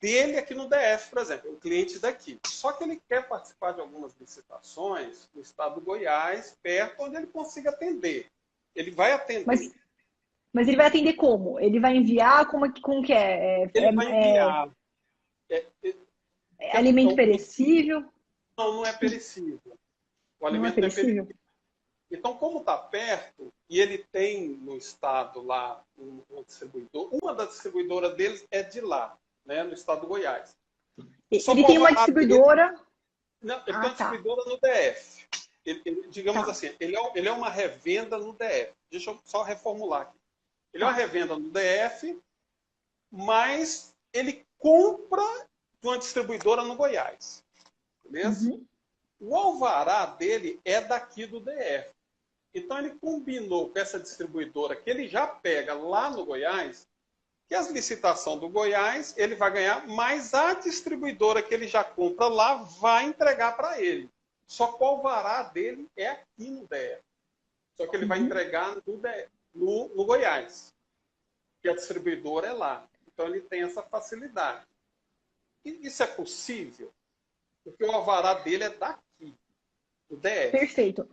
dele aqui no DF, por exemplo, é um cliente daqui. Só que ele quer participar de algumas licitações no estado do Goiás, perto onde ele consiga atender. Ele vai atender. Mas ele vai atender como? Ele vai enviar? Como que é? Ele vai enviar. É alimento perecível? Não, não é perecível. O Não é alimento não é perecível? perecível. Então, como está perto, e ele tem no estado lá um distribuidor, uma das distribuidoras deles é de lá, né, no estado do Goiás. Ele tem uma distribuidora... Não, ele tem uma distribuidora no DF. Digamos Tá. assim, ele é uma revenda no DF. Deixa eu só reformular aqui. Ele é uma revenda no DF, mas ele compra de uma distribuidora no Goiás. Beleza? Uhum. O alvará dele é daqui do DF. Então ele combinou com essa distribuidora que ele já pega lá no Goiás, que as licitações do Goiás ele vai ganhar, mas a distribuidora que ele já compra lá vai entregar para ele. Só que o alvará dele é aqui no DF. Só que ele vai entregar no Goiás, que a distribuidora é lá. Então ele tem essa facilidade. E isso é possível? Porque o alvará dele é daqui, do DF. Perfeito.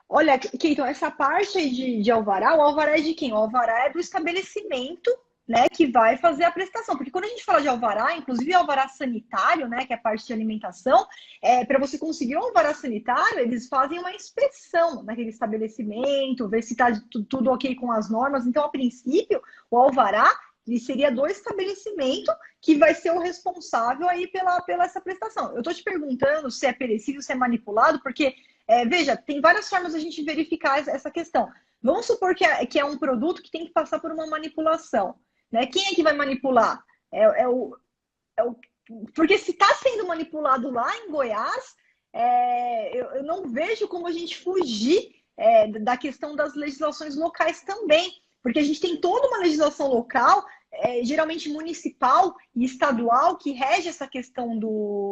Olha, Keyton, essa parte aí de alvará, o alvará é de quem? O alvará é do estabelecimento, né, que vai fazer a prestação. Porque quando a gente fala de alvará, inclusive alvará sanitário, né, que é a parte de alimentação, para você conseguir o alvará sanitário, eles fazem uma inspeção naquele estabelecimento, ver se está tudo ok com as normas. Então, a princípio, o alvará ele seria do estabelecimento que vai ser o responsável aí pela essa prestação. Eu estou te perguntando se é perecível, se é manipulado, porque, veja, tem várias formas de a gente verificar essa questão. Vamos supor que é um produto que tem que passar por uma manipulação. Né? Quem é que vai manipular? Porque se está sendo manipulado lá em Goiás, eu não vejo como a gente fugir da questão das legislações locais também. Porque a gente tem toda uma legislação local, geralmente municipal e estadual, que rege essa questão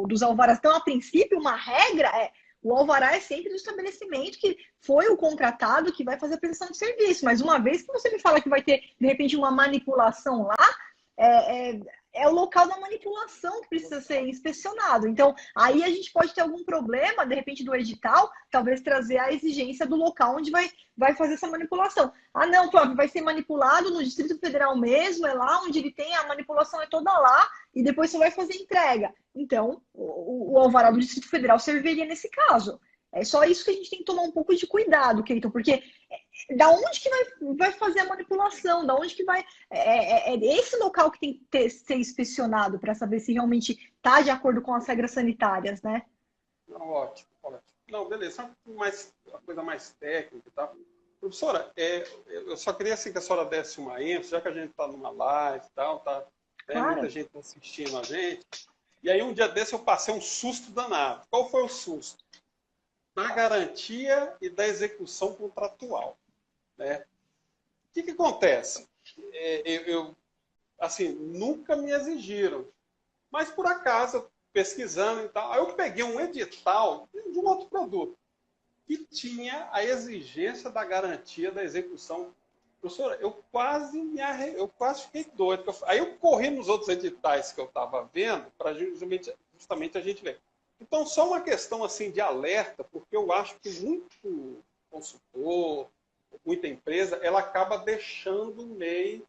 dos alvarás. Então, a princípio, uma regra o alvará é sempre do estabelecimento que foi o contratado que vai fazer a prestação de serviço. Mas uma vez que você me fala que vai ter, de repente, uma manipulação lá, é o local da manipulação que precisa ser inspecionado. Então, aí a gente pode ter algum problema, de repente, do edital, talvez trazer a exigência do local onde vai fazer essa manipulação. Ah, não, Flávio, vai ser manipulado no Distrito Federal mesmo, é lá onde ele tem, a manipulação é toda lá, e depois você vai fazer entrega. Então, o alvará do Distrito Federal serviria nesse caso. É só isso que a gente tem que tomar um pouco de cuidado, Keyton, porque da onde que vai fazer a manipulação? Da onde que vai... É esse local que tem que ser inspecionado para saber se realmente está de acordo com as regras sanitárias, né? Não, ótimo, ótimo. Não, beleza. Uma coisa mais técnica e tal. Professora, eu só queria assim, que a senhora desse uma ênfase, já que a gente está numa live e tal, Claro. Muita gente assistindo a gente. E aí um dia desse eu passei um susto danado. Qual foi o susto? Da garantia e da execução contratual. Né? O que acontece? Assim, nunca me exigiram. Mas, por acaso, pesquisando e tal, aí eu peguei um edital de um outro produto que tinha a exigência da garantia da execução. Professora, eu quase fiquei doido. Aí eu corri nos outros editais que eu estava vendo para justamente a gente ver. Então, só uma questão assim de alerta, porque eu acho que muito consultor, muita empresa, ela acaba deixando meio,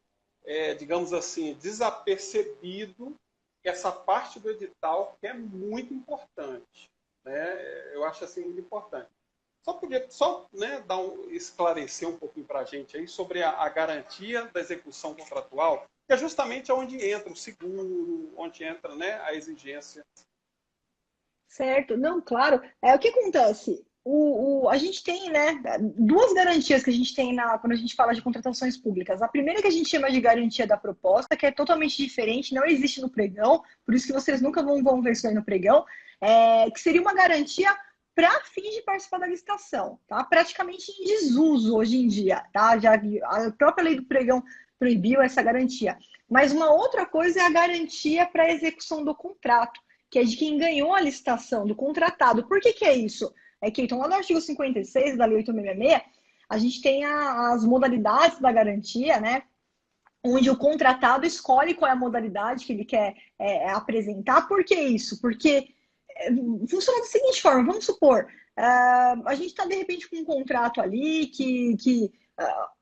digamos assim, desapercebido essa parte do edital que é muito importante. Né? Eu acho assim muito importante. Só né, esclarecer um pouquinho para a gente aí sobre a garantia da execução contratual, que é justamente onde entra o seguro, onde entra, né, a exigência. Certo, não, claro. O que acontece? A gente tem, né, duas garantias que a gente tem quando a gente fala de contratações públicas. A primeira que a gente chama de garantia da proposta, que é totalmente diferente, não existe no pregão, por isso que vocês nunca vão ver isso aí no pregão, que seria uma garantia para fins de participar da licitação, tá? Praticamente em desuso hoje em dia, tá? Já a própria lei do pregão proibiu essa garantia. Mas uma outra coisa é a garantia para execução do contrato, que é de quem ganhou a licitação, do contratado. Por que é isso? Então, lá no artigo 56 da Lei 8.666, a gente tem as modalidades da garantia, né? onde o contratado escolhe qual é a modalidade que ele quer apresentar. Por que isso? Porque funciona da seguinte forma, vamos supor, a gente está, de repente, com um contrato ali que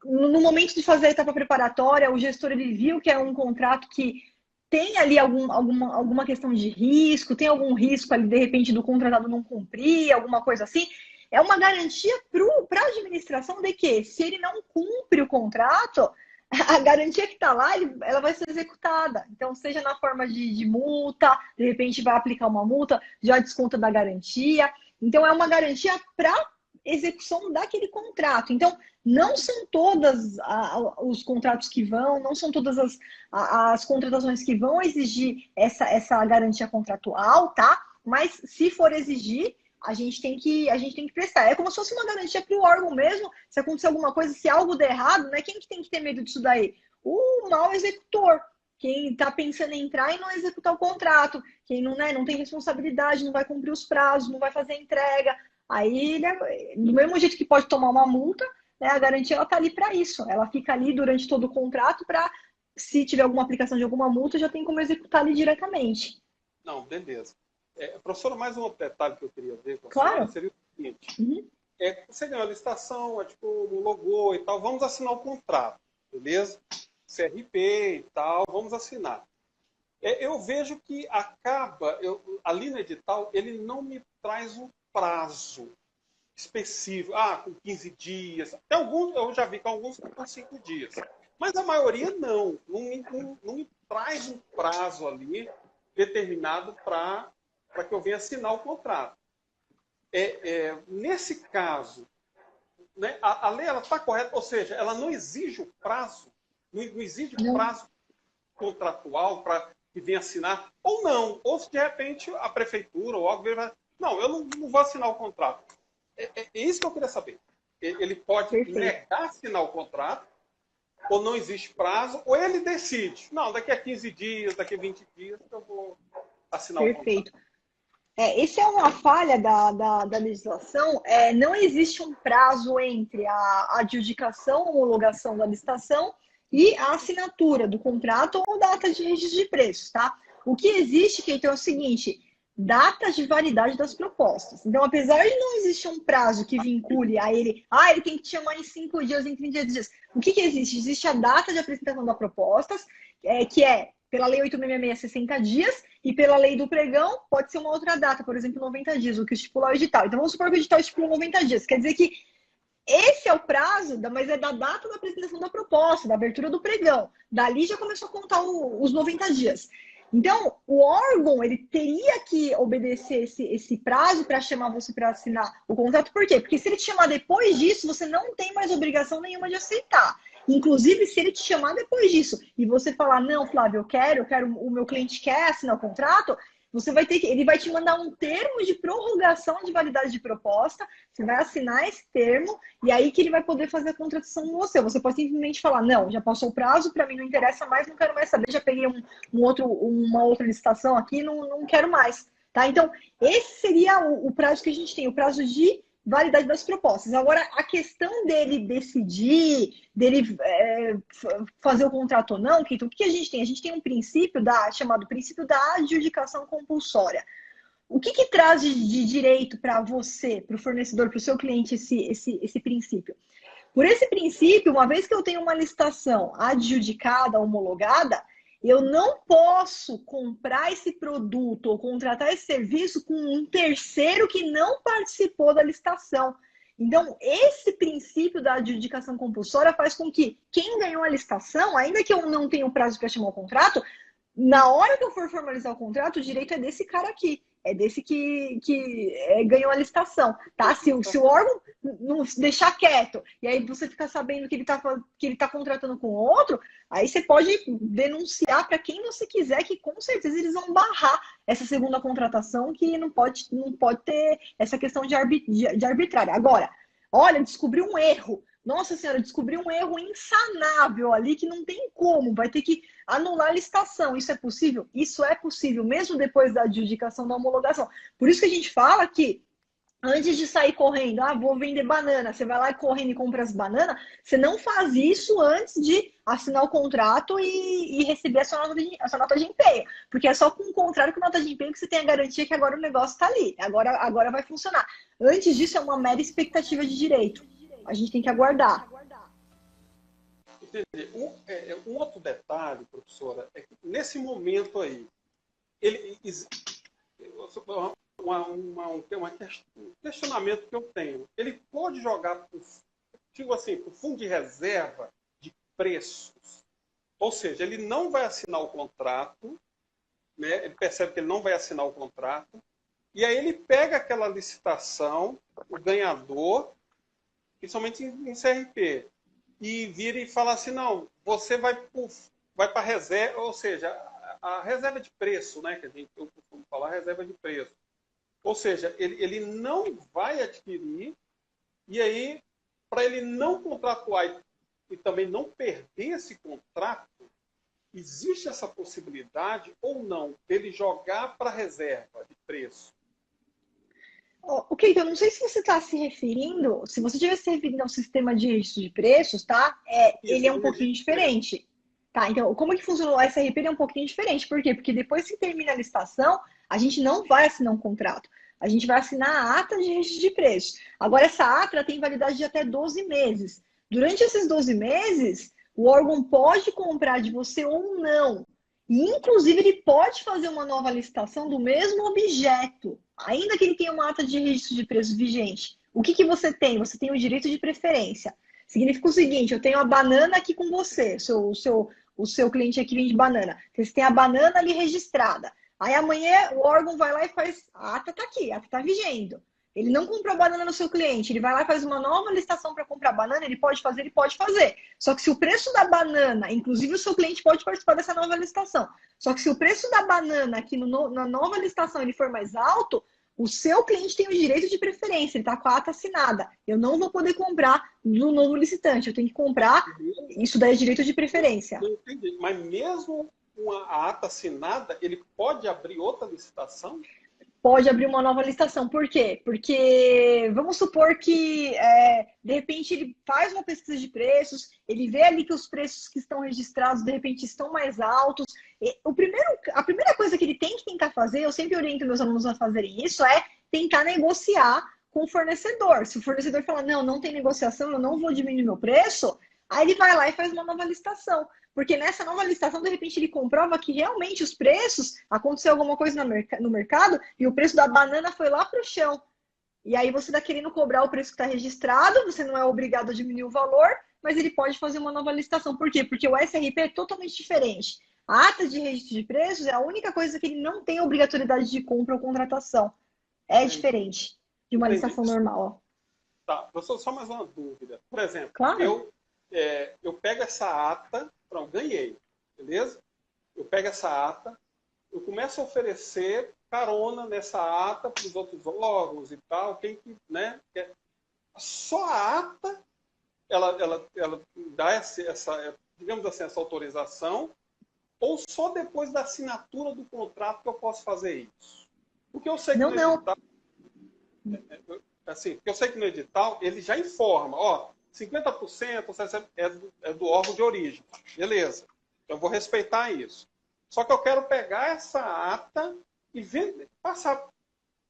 no momento de fazer a etapa preparatória, o gestor ele viu que é um contrato que tem ali alguma questão de risco, tem algum risco ali, de repente, do contratado não cumprir, alguma coisa assim. É uma garantia para a administração de que, se ele não cumpre o contrato, a garantia que está lá, ela vai ser executada. Então, seja na forma de multa, de repente vai aplicar uma multa, já desconta da garantia. Então, é uma garantia para execução daquele contrato. Então, não são todas os contratos que vão, não são todas as contratações que vão exigir essa garantia contratual, tá? Mas, se for exigir, a gente tem que prestar. É como se fosse uma garantia para o órgão mesmo. Se acontecer alguma coisa, se algo der errado, né? Quem que tem que ter medo disso daí? O mau executor. Quem está pensando em entrar e não executar o contrato. Quem não tem responsabilidade, não vai cumprir os prazos, não vai fazer a entrega. Aí, do mesmo jeito que pode tomar uma multa, né, a garantia está ali para isso. Ela fica ali durante todo o contrato para, se tiver alguma aplicação de alguma multa, já tem como executar ali diretamente. Não, beleza. Professora, mais um outro detalhe que eu queria ver com a Claro. senhora seria o seguinte. Você ganhou a licitação, o logo e tal, vamos assinar o contrato, beleza? CRP e tal, vamos assinar. Eu vejo que ali no edital, ele não me traz um prazo específico, com 15 dias. Até alguns, eu já vi que alguns com 5 dias. Mas a maioria não me traz um prazo ali determinado para que eu venha assinar o contrato. Nesse caso, né, a lei está correta, ou seja, ela não exige o prazo, não exige o prazo contratual para que venha assinar, ou não, ou se de repente a prefeitura ou algo vai, não, eu não vou assinar o contrato. É isso que eu queria saber. Ele pode negar assinar o contrato, ou não existe prazo, ou ele decide, não, daqui a 15 dias, daqui a 20 dias eu vou assinar o contrato. Perfeito. Essa é uma falha da legislação. Não existe um prazo entre a adjudicação, a homologação da licitação e a assinatura do contrato ou data de registro de preços, tá? O que existe, Keito, é o seguinte: datas de validade das propostas. Então, apesar de não existir um prazo que vincule a ele, ele tem que te chamar em 5 dias, em 30 dias. O que existe? Existe a data de apresentação das propostas, que é, pela Lei 8.666, 60 dias, e pela Lei do Pregão, pode ser uma outra data, por exemplo, 90 dias, o que estipula o edital. Então, vamos supor que o edital estipula 90 dias. Quer dizer que esse é o prazo, mas é da data da apresentação da proposta, da abertura do pregão. Dali já começou a contar os 90 dias. Então, o órgão, ele teria que obedecer esse prazo para chamar você para assinar o contrato. Por quê? Porque se ele te chamar depois disso, você não tem mais obrigação nenhuma de aceitar. Inclusive, se ele te chamar depois disso e você falar, não, Flávio, o meu cliente quer assinar o contrato, ele vai te mandar um termo de prorrogação de validade de proposta, você vai assinar esse termo e aí que ele vai poder fazer a contratação com você. Você pode simplesmente falar, não, já passou o prazo, para mim não interessa mais, não quero mais saber, já peguei uma outra licitação aqui, não quero mais. Tá? Então, esse seria o prazo que a gente tem, o prazo de validade das propostas. Agora, a questão dele decidir, dele fazer o contrato ou não, Keito, o que a gente tem? A gente tem um princípio chamado princípio da adjudicação compulsória. O que traz de direito para você, para o fornecedor, para o seu cliente, esse princípio? Por esse princípio, uma vez que eu tenho uma licitação adjudicada, homologada, eu não posso comprar esse produto ou contratar esse serviço com um terceiro que não participou da licitação. Então, esse princípio da adjudicação compulsória faz com que quem ganhou a licitação, ainda que eu não tenha o prazo para chamar o contrato, na hora que eu for formalizar o contrato, o direito é desse cara aqui. É desse que ganhou a licitação, tá? Se o órgão não deixar quieto e aí você ficar sabendo que ele tá contratando com outro, aí você pode denunciar para quem você quiser, que com certeza eles vão barrar essa segunda contratação, que não pode ter essa questão de arbitrária. Agora, olha, descobriu um erro. Nossa senhora, descobriu um erro insanável ali que não tem como, vai ter que anular a licitação. Isso é possível? Isso é possível, mesmo depois da adjudicação da homologação. Por isso que a gente fala que Antes de sair correndo, vou vender banana, você vai lá correndo e compra as bananas, você não faz isso antes de assinar o contrato e receber a sua nota de empenho. Porque é só com o contrato com nota de empenho que você tem a garantia que agora o negócio está ali, agora vai funcionar. Antes disso, é uma mera expectativa de direito. A gente tem que aguardar. Entendi. Um outro detalhe, professora, é que nesse momento aí, ele um questionamento que eu tenho. Ele pode jogar digo assim, por fundo de reserva de preços. Ou seja, ele não vai assinar o contrato, né? Ele percebe que ele não vai assinar o contrato, e aí ele pega aquela licitação, o ganhador, principalmente em CRP, e vira e fala assim, não, você vai para a reserva, ou seja, a reserva de preço, né? Que eu costumo falar, reserva de preço. Ou seja, ele não vai adquirir, e aí, para ele não contratuar e também não perder esse contrato, existe essa possibilidade ou não dele jogar para a reserva de preço? Ok, então não sei se você está se referindo, se você estiver se referindo ao sistema de registro de preços, tá? Ele é um pouquinho diferente. Tá, então, como é que funciona o SRP? Ele é um pouquinho diferente. Por quê? Porque depois que termina a licitação, a gente não vai assinar um contrato. A gente vai assinar a ata de registro de preços. Agora, essa ata tem validade de até 12 meses. Durante esses 12 meses, o órgão pode comprar de você ou não. E, inclusive, ele pode fazer uma nova licitação do mesmo objeto, ainda que ele tenha uma ata de registro de preços vigente. O que você tem? Você tem o direito de preferência. Significa o seguinte, eu tenho a banana aqui com você, o seu cliente aqui vende banana. Você tem a banana ali registrada. Aí amanhã o órgão vai lá e faz, a ata está aqui, a ata está vigendo. Ele não comprou banana no seu cliente, ele vai lá e faz uma nova licitação para comprar banana, ele pode fazer, ele pode fazer. Só que se o preço da banana, inclusive o seu cliente pode participar dessa nova licitação, só que se o preço da banana aqui na nova licitação ele for mais alto, o seu cliente tem o direito de preferência, ele está com a ata assinada. Eu não vou poder comprar no novo licitante, eu tenho que comprar, isso daí é direito de preferência. Não entendi, mas mesmo com a ata assinada, ele pode abrir outra licitação? Pode abrir uma nova licitação. Por quê? Porque vamos supor que, de repente, ele faz uma pesquisa de preços, ele vê ali que os preços que estão registrados, de repente, estão mais altos. A primeira coisa que ele tem que tentar fazer, eu sempre oriento meus alunos a fazerem isso, é tentar negociar com o fornecedor. Se o fornecedor falar, não tem negociação, eu não vou diminuir meu preço, aí ele vai lá e faz uma nova licitação. Porque nessa nova licitação, de repente, ele comprova que realmente os preços, aconteceu alguma coisa no mercado e o preço da banana foi lá para o chão. E aí você está querendo cobrar o preço que está registrado, você não é obrigado a diminuir o valor, mas ele pode fazer uma nova licitação. Por quê? Porque o SRP é totalmente diferente. A ata de registro de preços é a única coisa que ele não tem obrigatoriedade de compra ou contratação. É diferente de uma licitação normal. Tá, professor, só mais uma dúvida. Por exemplo, claro. eu pego essa ata, pronto, ganhei, beleza? Eu pego essa ata, eu começo a oferecer carona nessa ata para os outros órgãos e tal, quem que, né? Só a ata, ela dá digamos assim, essa autorização, ou só depois da assinatura do contrato que eu posso fazer isso? Porque eu sei que no edital, assim, porque eu sei que no edital ele já informa, 50% é do órgão de origem. Beleza. Eu vou respeitar isso. Só que eu quero pegar essa ata e passar para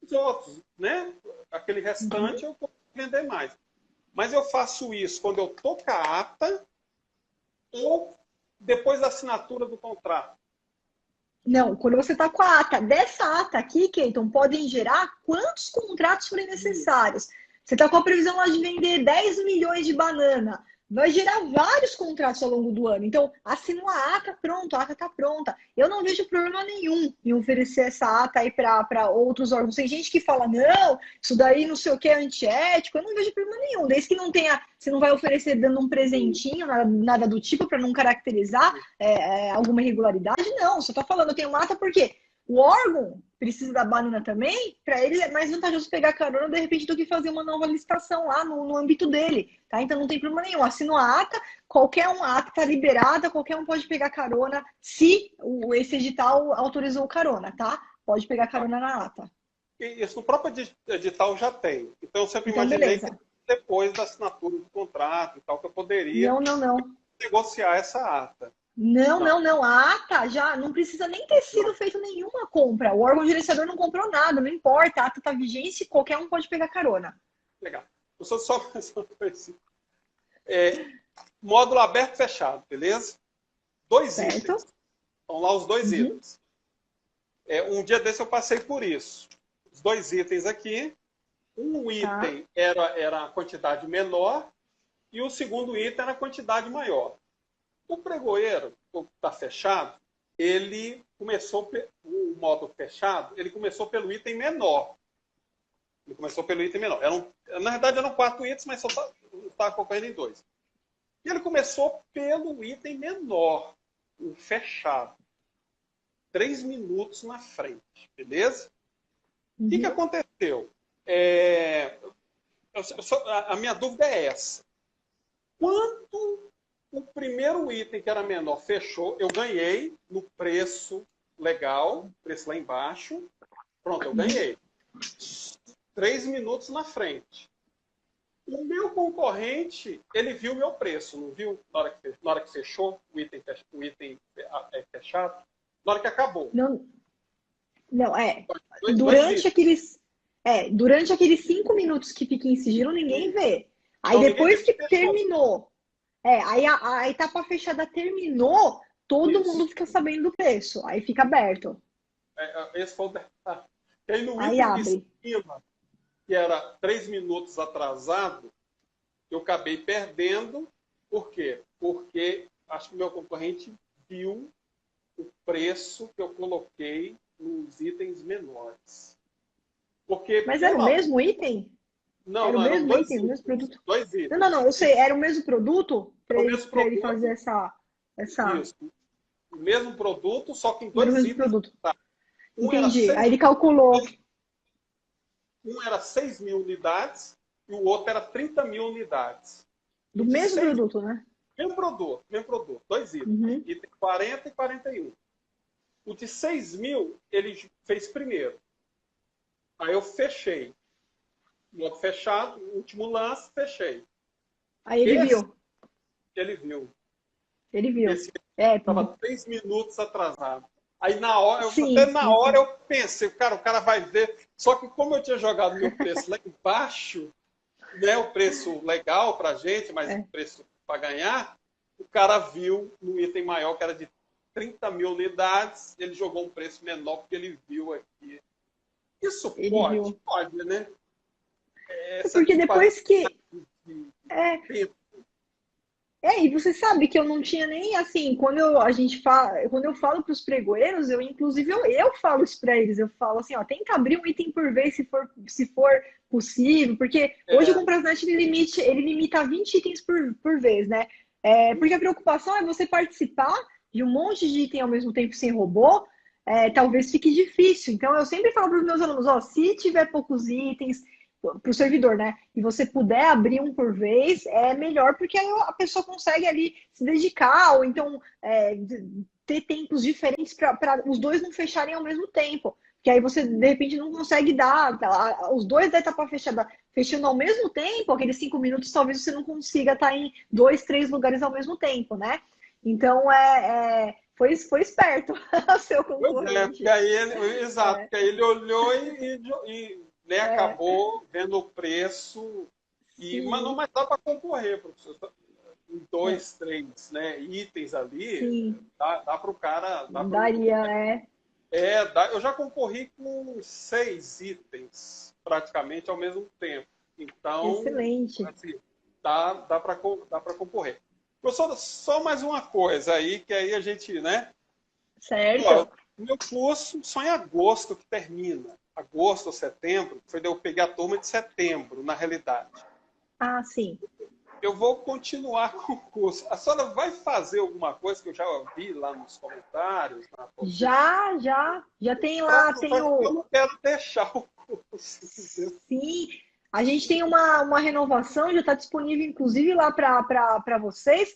os outros, né? Aquele restante eu posso vender mais. Mas eu faço isso quando eu estou com a ata ou depois da assinatura do contrato? Não, quando você está com a ata. Dessa ata aqui, Keiton, podem gerar quantos contratos forem necessários. Você está com a previsão lá de vender 10 milhões de banana. Vai gerar vários contratos ao longo do ano. Então, assinou a ata, pronto, a ata está pronta. Eu não vejo problema nenhum em oferecer essa ata aí para outros órgãos. Tem gente que fala, não, isso daí não sei o que é antiético. Eu não vejo problema nenhum. Desde que não tenha, você não vai oferecer dando um presentinho, nada do tipo, para não caracterizar alguma irregularidade. Não, só está falando, eu tenho uma ata porque o órgão precisa da banana também, para ele é mais vantajoso pegar carona de repente do que fazer uma nova licitação lá no âmbito dele, tá? Então não tem problema nenhum. Assina a ata, qualquer uma ata está liberada, qualquer um pode pegar carona se esse edital autorizou carona, tá? Pode pegar carona na ata. Isso no próprio edital já tem. Então, eu sempre Então, imaginei beleza. que depois da assinatura do contrato e tal, que eu poderia Não, não, não. negociar essa ata. Não, Não, não, não. A ata já não precisa nem ter sido não. feita nenhuma compra. O órgão gerenciador não comprou nada, não importa. A ata está vigente e qualquer um pode pegar carona. Legal. Eu só mais uma coisa. Módulo aberto e fechado, beleza? 2 Certo? itens. Estão lá os 2 Uhum. itens. Um dia desse eu passei por isso. Os 2 itens aqui. Um Tá. item era a quantidade menor e o segundo item era a quantidade maior. O pregoeiro, que está fechado, ele começou, o modo fechado, ele começou pelo item menor. Ele começou pelo item menor. Na verdade, eram 4 itens, mas só estava concorrendo em 2. E ele começou pelo item menor, o fechado. 3 minutos na frente, beleza? O que Uhum. aconteceu? A minha dúvida é essa. Quando o primeiro item, que era menor, fechou, eu ganhei no preço legal, preço lá embaixo. Pronto, eu ganhei. 3 minutos na frente. O meu concorrente, ele viu o meu preço, não viu? Na hora que fechou o item fechado, na hora que acabou. Não, não, Dois durante itens. aqueles, durante aqueles 5 minutos que fica em sigilo, ninguém vê. Aí Então ninguém depois viu que que fechou. terminou, aí a etapa fechada terminou, todo mundo Isso. fica sabendo do preço. Aí fica aberto. Esse foi o detalhe. E aí no Aí item de abre. cima, que era 3 minutos atrasado, eu acabei perdendo. Por quê? Porque acho que meu concorrente viu o preço que eu coloquei nos itens menores. Porque, Mas era o pela. mesmo item? Não, Era o não, eram mesmo 2 item, o mesmo itens. produto? 2 Não, não, não, itens. eu sei, era o mesmo produto Era o mesmo para ele fazer produto, essa. isso. O mesmo produto, só que em Era o 2 mesmo itens. produto. Tá? Um era Entendi. 6 Aí ele calculou. mil unidades e o outro era 30 mil unidades. O Do de mesmo 6 produto, né? mesmo produto, 2 itens. Uhum. Item 40 e 41. O de 6 mil, ele fez primeiro. Aí eu fechei. Modo fechado, último lance, fechei. Aí ele Esse, viu. ele viu. Ele viu. Esse É, estava 3 minutos atrasado. Aí na hora, até sim, na sim, hora sim. eu pensei, o cara vai ver. Só que como eu tinha jogado meu preço lá embaixo, né, o preço legal para gente, mas o É. preço para ganhar, o cara viu no item maior, que era de 30 mil unidades, ele jogou um preço menor porque ele viu aqui. Isso Ele pode? viu. Pode, né? Essa Porque depois que. de É, tempo. e você sabe que eu não tinha nem assim, quando eu falo para os pregoeiros, eu falo isso para eles, eu falo assim, ó, tenta abrir um item por vez se for possível, porque hoje o É, Comprasnet ele limita 20 itens por vez, né? Porque a preocupação é você participar de um monte de item ao mesmo tempo sem robô, talvez fique difícil. Então eu sempre falo para os meus alunos, ó, se tiver poucos itens para o servidor, né? E você puder abrir um por vez, é melhor, porque aí a pessoa consegue ali se dedicar, ou então ter tempos diferentes para os dois não fecharem ao mesmo tempo. Que aí você, de repente, não consegue dar os dois da etapa fechada fechando ao mesmo tempo, aqueles 5 minutos, talvez você não consiga estar em 2, 3 lugares ao mesmo tempo, né? Então, foi esperto o seu pois é, porque concorrente. aí ele, exato, É, porque aí ele olhou né, é, acabou vendo o preço, mas não sim, mais dá para concorrer, professor. Em é, 2, 3, né, itens ali, sim, dá para o cara. daria, Eu já concorri com 6 itens, praticamente ao mesmo tempo. Então, excelente, assim, dá para concorrer. Professor, só mais uma coisa aí, que aí a gente, né? Ó, certo? o meu curso só em agosto que termina. Agosto ou setembro, foi daí eu peguei a turma de setembro, na realidade. Ah, sim. Eu vou continuar com o curso. A senhora vai fazer alguma coisa que eu já ouvi lá nos comentários, na fanpage? Já tem lá, tem Eu o. não quero deixar o curso. Sim, a gente tem uma renovação, já está disponível, inclusive, lá para vocês.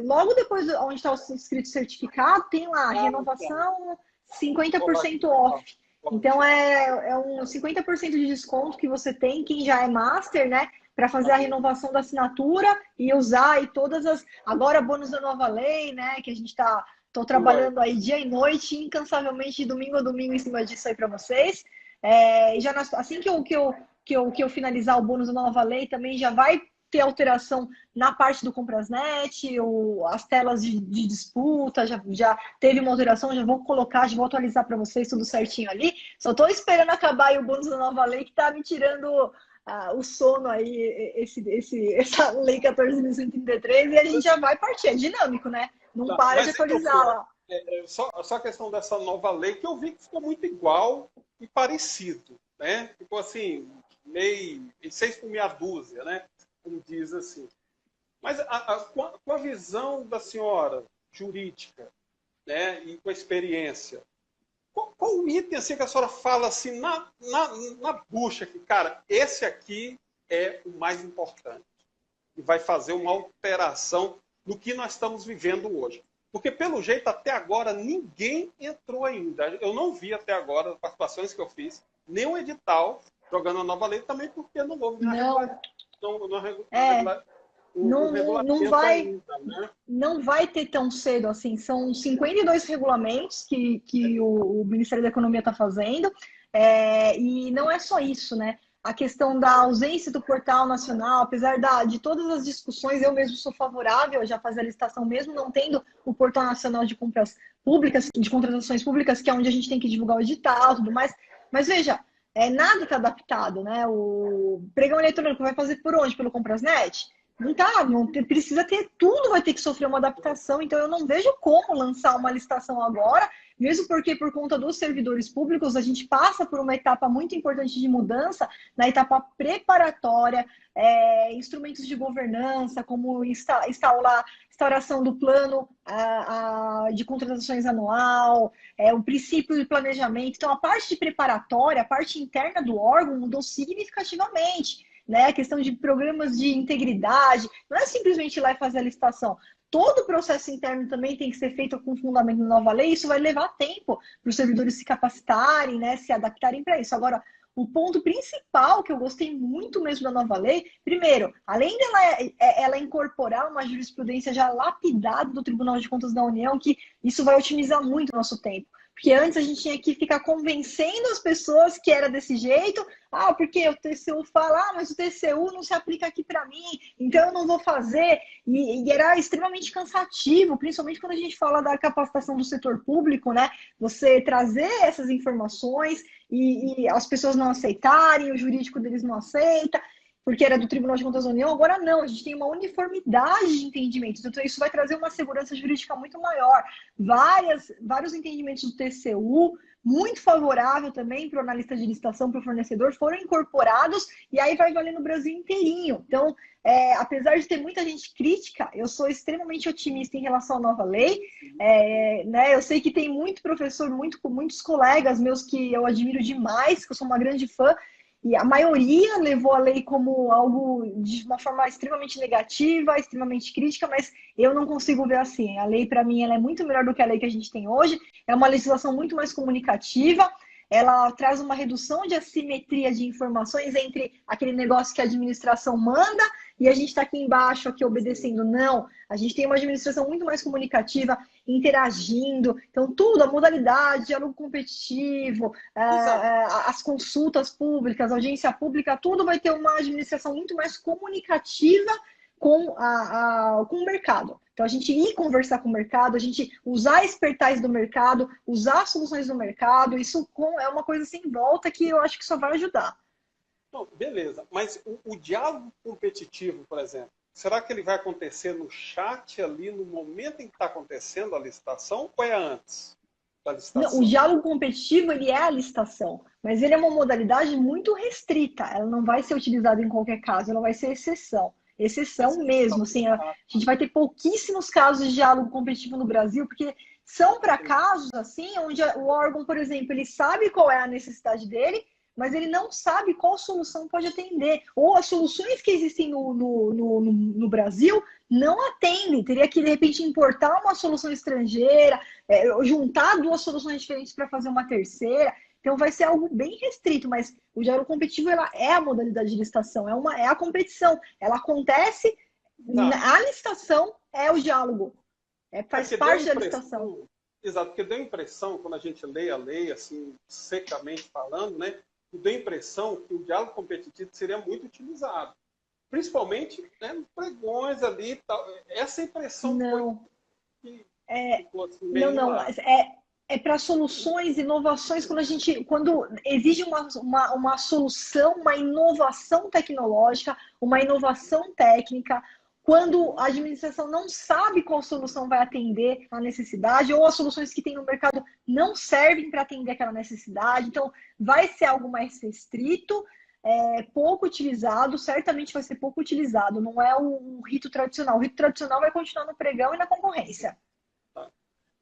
Logo depois, onde está o inscrito certificado, tem lá Ah, tá. renovação Vou lá 50% então. off. Então, é um 50% de desconto que você tem, quem já é master, né? Para fazer a renovação da assinatura e usar aí todas as... Agora, bônus da nova lei, né? Que a gente tô trabalhando aí dia e noite, incansavelmente, de domingo a domingo, em cima disso aí para vocês. E já assim que eu finalizar o bônus da nova lei, também já vai ter alteração na parte do Comprasnet, as telas de disputa, já teve uma alteração, já vou colocar, já vou atualizar para vocês tudo certinho ali. Só estou esperando acabar aí o bônus da nova lei, que está me tirando o sono aí, essa lei 14.133, e a gente já vai partir. É dinâmico, né? Não para de atualizar lá. Só a questão dessa nova lei, que eu vi que ficou muito igual e parecido, né? Ficou assim, meio 6 por meia dúzia, né? Como diz assim. Mas com a visão da senhora jurídica, né, e com a experiência, qual o item assim, que a senhora fala assim na bucha que, cara, esse aqui é o mais importante e vai fazer uma alteração no que nós estamos vivendo hoje? Porque, pelo jeito, até agora, ninguém entrou ainda. Eu não vi até agora, as participações que eu fiz, nenhum edital jogando a nova lei, também porque não houve não vai ter tão cedo assim. São 52 regulamentos que o Ministério da Economia está fazendo, e não é só isso, né? A questão da ausência do portal nacional, apesar de todas as discussões, eu mesmo sou favorável a já fazer a licitação, mesmo não tendo o portal nacional de compras públicas, de contratações públicas, que é onde a gente tem que divulgar o edital e tudo mais. Mas veja, nada está adaptado, né? O pregão eletrônico vai fazer por onde? Pelo Comprasnet? Precisa ter, tudo vai ter que sofrer uma adaptação, então eu não vejo como lançar uma licitação agora, mesmo porque por conta dos servidores públicos a gente passa por uma etapa muito importante de mudança, na etapa preparatória, instrumentos de governança, como instauração do plano de contratações anual, o princípio de planejamento. Então a parte de preparatória, a parte interna do órgão mudou significativamente. Né? A questão de programas de integridade, não é simplesmente ir lá e fazer a licitação. Todo o processo interno também tem que ser feito com fundamento na nova lei, isso vai levar tempo para os servidores se capacitarem, né, se adaptarem para isso. Agora, o ponto principal que eu gostei muito mesmo da nova lei, primeiro, além ela incorporar uma jurisprudência já lapidada do Tribunal de Contas da União, que isso vai otimizar muito o nosso tempo. Porque antes a gente tinha que ficar convencendo as pessoas que era desse jeito. Porque o TCU fala, mas o TCU não se aplica aqui para mim, então eu não vou fazer. E era extremamente cansativo, principalmente quando a gente fala da capacitação do setor público, né? Você trazer essas informações e as pessoas não aceitarem, o jurídico deles não aceita, porque era do Tribunal de Contas da União. Agora não, a gente tem uma uniformidade de entendimentos, então isso vai trazer uma segurança jurídica muito maior. Vários entendimentos do TCU, muito favorável também para o analista de licitação, para o fornecedor, foram incorporados, e aí vai valer no Brasil inteirinho. Então, apesar de ter muita gente crítica, eu sou extremamente otimista em relação à nova lei. Né, eu sei que tem muito professor, muitos colegas meus que eu admiro demais, que eu sou uma grande fã, e a maioria levou a lei como algo de uma forma extremamente negativa, extremamente crítica, mas eu não consigo ver assim. A lei, para mim, ela é muito melhor do que a lei que a gente tem hoje. É uma legislação muito mais comunicativa. Ela traz uma redução de assimetria de informações entre aquele negócio que a administração manda e a gente está aqui embaixo, aqui obedecendo. Não, a gente tem uma administração muito mais comunicativa, interagindo. Então, tudo, a modalidade, diálogo competitivo, as consultas públicas, a audiência pública, tudo vai ter uma administração muito mais comunicativa com o mercado. Então, a gente ir conversar com o mercado, a gente usar a expertise do mercado, usar as soluções do mercado, isso é uma coisa sem volta que eu acho que só vai ajudar. Não, beleza, mas o diálogo competitivo, por exemplo, será que ele vai acontecer no chat ali, no momento em que está acontecendo a licitação, ou é antes da licitação? Não, o diálogo competitivo, ele é a licitação, mas ele é uma modalidade muito restrita. Ela não vai ser utilizada em qualquer caso, ela vai ser exceção. Exceção mesmo, assim, a gente vai ter pouquíssimos casos de diálogo competitivo no Brasil, porque são para casos assim, onde o órgão, por exemplo, ele sabe qual é a necessidade dele, mas ele não sabe qual solução pode atender. Ou as soluções que existem no Brasil não atendem. Teria que, de repente, importar uma solução estrangeira, juntar duas soluções diferentes para fazer uma terceira. Então vai ser algo bem restrito, mas o diálogo competitivo ela é a modalidade de licitação, é a competição. Ela acontece, a licitação é o diálogo, faz parte da licitação. Exato, porque deu a impressão, quando a gente lê a lei, assim, secamente falando, né, deu a impressão que o diálogo competitivo seria muito utilizado. Principalmente, né, nos pregões ali e tal. Essa impressão não. Foi que ficou assim, não. É para soluções, inovações, quando exige uma solução, uma inovação tecnológica, uma inovação técnica, quando a administração não sabe qual solução vai atender a necessidade, ou as soluções que tem no mercado não servem para atender aquela necessidade. Então, vai ser algo mais restrito, pouco utilizado, certamente vai ser pouco utilizado, não é o rito tradicional. O rito tradicional vai continuar no pregão e na concorrência.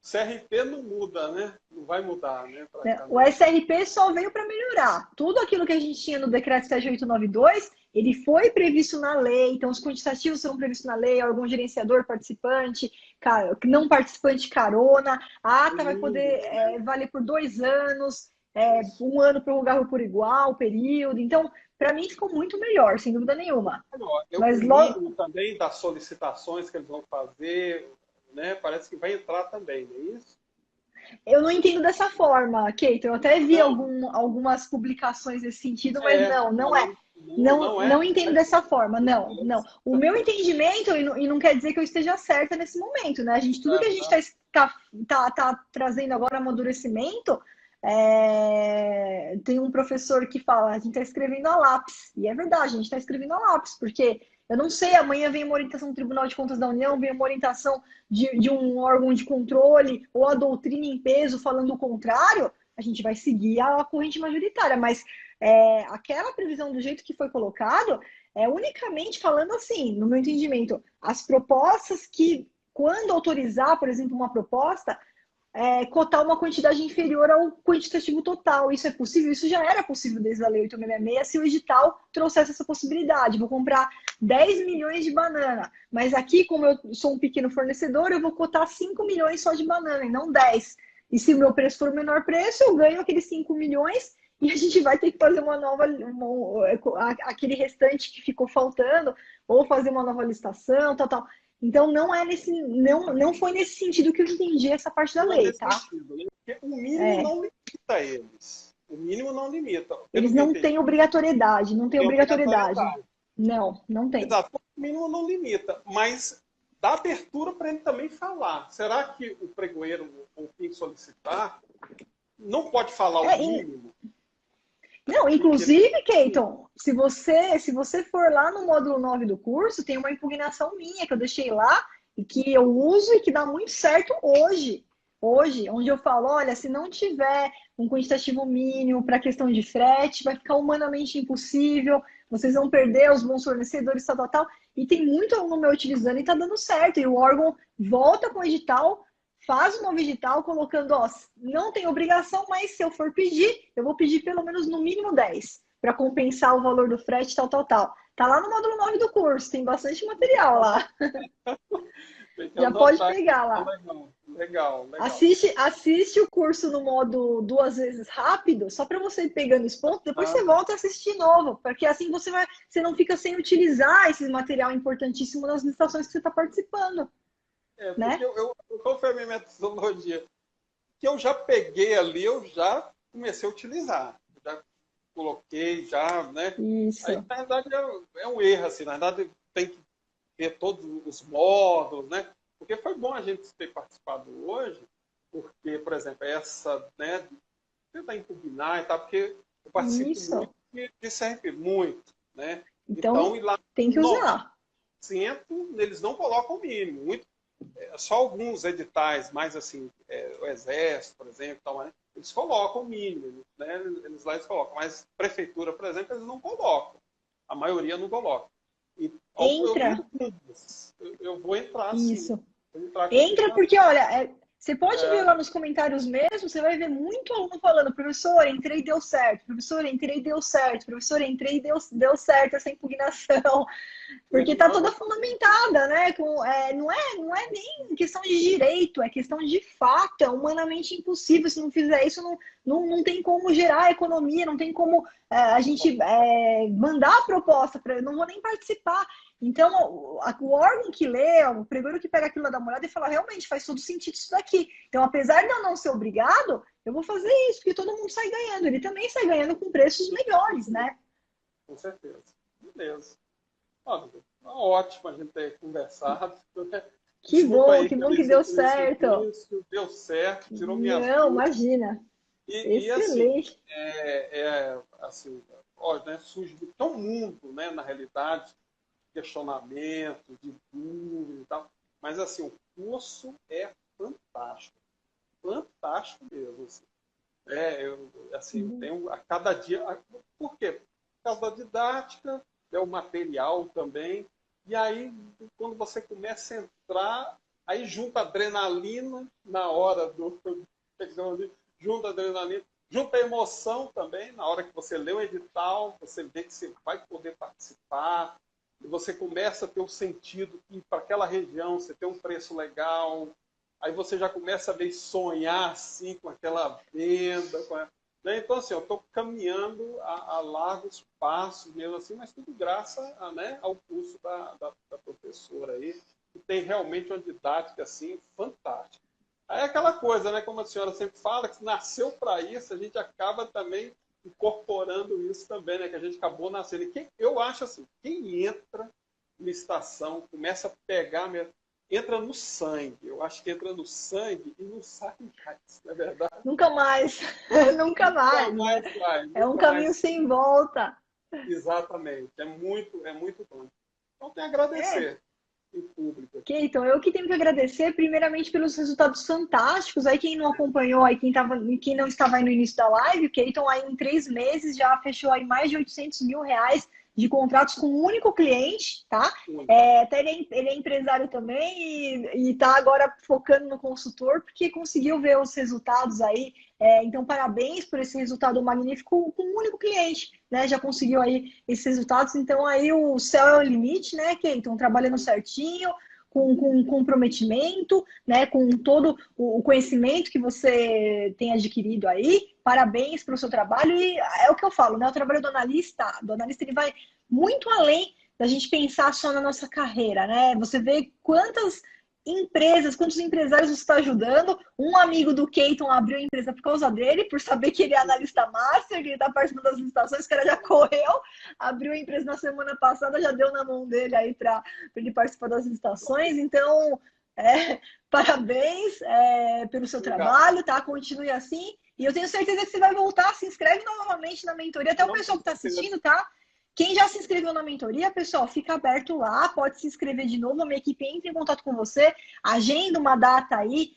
CRP não muda, né? Não vai mudar, né? O SRP só veio para melhorar. Tudo aquilo que a gente tinha no decreto 7892, ele foi previsto na lei, então os quantitativos foram previstos na lei, órgão gerenciador, participante, não participante, carona, a ata vai poder valer por 2 anos, 1 ano prorrogável por igual, período. Então, para mim ficou muito melhor, sem dúvida nenhuma. Mas logo também das solicitações que eles vão fazer, né? Parece que vai entrar também, não é isso? Eu não entendo dessa forma, Keito. Eu até vi algumas publicações nesse sentido, mas não é. Não entendo dessa forma, não. O meu entendimento, e não quer dizer que eu esteja certa nesse momento, né? Tudo que a gente tá trazendo agora, amadurecimento, tem um professor que fala, a gente está escrevendo a lápis. E é verdade, a gente está escrevendo a lápis, porque eu não sei, amanhã vem uma orientação do Tribunal de Contas da União, vem uma orientação de um órgão de controle, ou a doutrina em peso falando o contrário, a gente vai seguir a corrente majoritária. Mas aquela previsão do jeito que foi colocado, unicamente falando assim, no meu entendimento, as propostas que, quando autorizar, por exemplo, uma proposta, cotar uma quantidade inferior ao quantitativo total. Isso é possível? Isso já era possível desde a Lei 866, se o edital trouxesse essa possibilidade. Vou comprar 10 milhões de banana, mas aqui, como eu sou um pequeno fornecedor, eu vou cotar 5 milhões só de banana, e não 10. E se o meu preço for o menor preço, eu ganho aqueles 5 milhões e a gente vai ter que fazer uma nova, aquele restante que ficou faltando, ou fazer uma nova licitação, tal. Então, não foi nesse sentido que eu entendi essa parte da lei, tá? Sentido, né? Porque o mínimo não limita eles. O mínimo não limita. Eles não têm obrigatoriedade, não tem obrigatoriedade. Não tem. Exato, o mínimo não limita, mas dá abertura para ele também falar. Será que o pregoeiro, ou quem solicitar, não pode falar o mínimo? Não, inclusive, Keiton, se você for lá no módulo 9 do curso, tem uma impugnação minha que eu deixei lá e que eu uso e que dá muito certo hoje. Onde eu falo, olha, se não tiver um quantitativo mínimo para questão de frete, vai ficar humanamente impossível, vocês vão perder os bons fornecedores, tal. E tem muito aluno meu utilizando e está dando certo. E o órgão volta com o edital, faz um novo edital colocando, não tem obrigação, mas se eu for pedir, eu vou pedir pelo menos no mínimo 10 para compensar o valor do frete, tal. Tá lá no módulo 9 do curso, tem bastante material lá. Já pode pegar lá. Legal. Assiste o curso no modo 2 vezes rápido, só para você ir pegando os pontos, depois você volta a assistir de novo, porque assim você não fica sem utilizar esse material importantíssimo nas licitações que você está participando. Porque qual foi a minha metodologia? Que eu já peguei ali, eu já comecei a utilizar. Já coloquei, né? Isso. Aí, na verdade, é um erro, assim. Na verdade, tem que ver todos os módulos, né? Porque foi bom a gente ter participado hoje, porque, por exemplo, essa, né, tentar impugnar e tal, porque eu participo muito de CRP, muito, né? Então e lá, tem que usar. Eles não colocam o mínimo, só alguns editais, mais assim, o Exército, por exemplo, tal, né? Eles colocam o mínimo, né? Eles colocam, mas prefeitura, por exemplo, eles não colocam. A maioria não coloca. E, Entra. Eu vou entrar, isso. Sim. Vou entrar Entra porque, olha, Você pode ver lá nos comentários mesmo, você vai ver muito aluno falando, professor, entrei e deu certo, professor, entrei e deu certo, professor, entrei e deu certo essa impugnação. Porque está toda fundamentada, né? Não é nem questão de direito, é questão de fato, é humanamente impossível. Se não fizer isso, não tem como gerar economia, não tem como a gente mandar a proposta para eu não vou nem participar. Então, o órgão que lê, o primeiro que pega aquilo lá da mulher e fala, realmente faz todo sentido isso daqui. Então, apesar de eu não ser obrigado, eu vou fazer isso, porque todo mundo sai ganhando. Ele também sai ganhando com preços melhores, né? Com certeza. Beleza. Ótimo a gente ter conversado. Que bom que deu certo. certo. Deu certo, tirou minhas Não, dúvidas. imagina. E Excelente. assim, né, surge de tão mundo, né, na realidade, questionamento, de dúvida e tal. Mas, assim, o curso é fantástico. Fantástico mesmo. Assim. Eu tenho a cada dia... Por quê? Por causa da didática, o material também. E aí, quando você começa a entrar, aí junta adrenalina na hora junta adrenalina, junta emoção também, na hora que você lê o edital, você vê que você vai poder participar, e você começa a ter um sentido que para aquela região você tem um preço legal, aí você já começa a ver sonhar assim com aquela venda, né? Então, assim, eu estou caminhando a largos passos mesmo assim, mas tudo graças né, ao curso da professora aí, que tem realmente uma didática assim, fantástica. Aí é aquela coisa, né, como a senhora sempre fala, que nasceu para isso, a gente acaba também incorporando isso também, né, que a gente acabou nascendo. Eu acho assim, quem entra na estação, começa a pegar, entra no sangue. Eu acho que entra no sangue e não sai mais, não é verdade? Nunca mais. Nunca mais. Nunca mais sai. É um caminho sem volta. Exatamente. É muito bom. Então, tem a agradecer em público. Então, eu que tenho que agradecer, primeiramente, pelos resultados fantásticos. Aí, quem não acompanhou, aí quem não estava aí no início da live, o Keyton aí em 3 meses já fechou aí mais de R$800 mil de contratos com um único cliente, tá? Até ele é empresário também e tá agora focando no consultor, porque conseguiu ver os resultados aí. Então, parabéns por esse resultado magnífico com um único cliente, né? Já conseguiu aí esses resultados. Então, aí o céu é o limite, né, Keyton? Trabalhando certinho, com comprometimento, né, com todo o conhecimento que você tem adquirido aí. Parabéns pelo seu trabalho e é o que eu falo, né? O trabalho do analista ele vai muito além da gente pensar só na nossa carreira, né? Você vê quantas empresas, quantos empresários você está ajudando. Um amigo do Keyton abriu a empresa por causa dele, por saber que ele é analista master, que ele está participando das licitações, o cara já correu, abriu a empresa na semana passada, já deu na mão dele aí para ele participar das licitações. Então, parabéns pelo seu trabalho, tá? Continue assim. E eu tenho certeza que você vai voltar, se inscreve novamente na mentoria, até o pessoal que está assistindo, tá? Quem já se inscreveu na mentoria, pessoal, fica aberto lá, pode se inscrever de novo, a minha equipe entra em contato com você, agenda uma data aí,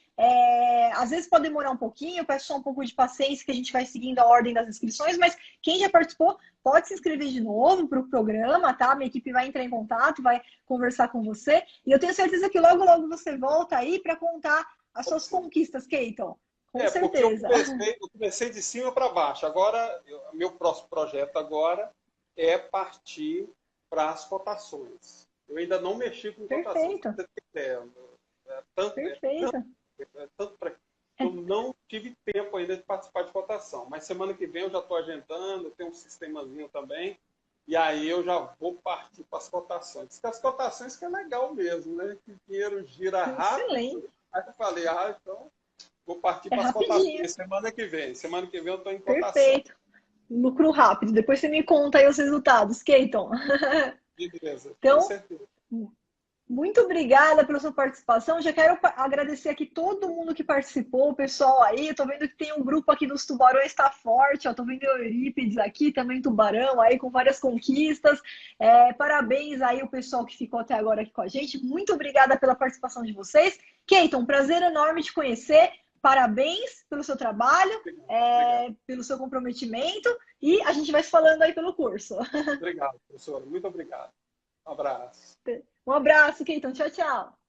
às vezes pode demorar um pouquinho, eu peço só um pouco de paciência que a gente vai seguindo a ordem das inscrições, mas quem já participou pode se inscrever de novo para o programa, tá? Minha equipe vai entrar em contato, vai conversar com você, e eu tenho certeza que logo, logo você volta aí para contar as suas conquistas, Keyton. Com certeza. Porque eu comecei de cima para baixo. Agora, meu próximo projeto agora é partir para as cotações. Eu ainda não mexi com cotações. Tanto para eu não tive tempo ainda de participar de cotação. Mas semana que vem eu já estou agendando, eu tenho um sistemazinho também. E aí eu já vou partir para as cotações. Porque as cotações que é legal mesmo, né? Que o dinheiro gira rápido. Excelente. Aí eu falei, então vou partir para as cotações semana que vem. Semana que vem eu estou em cotação. Perfeito. Lucro rápido. Depois você me conta aí os resultados, Keyton. Beleza. Então, com certeza. Muito obrigada pela sua participação. Já quero agradecer aqui todo mundo que participou, o pessoal aí. Eu tô vendo que tem um grupo aqui dos tubarões, está forte. Ó, tô vendo o Eurípides aqui, também tubarão aí com várias conquistas. Parabéns aí o pessoal que ficou até agora aqui com a gente. Muito obrigada pela participação de vocês. Keyton, prazer enorme te conhecer. Parabéns pelo seu trabalho, pelo seu comprometimento e a gente vai se falando aí pelo curso. Obrigado, professora. Muito obrigado. Um abraço. Um abraço, Keyton. Tchau, tchau.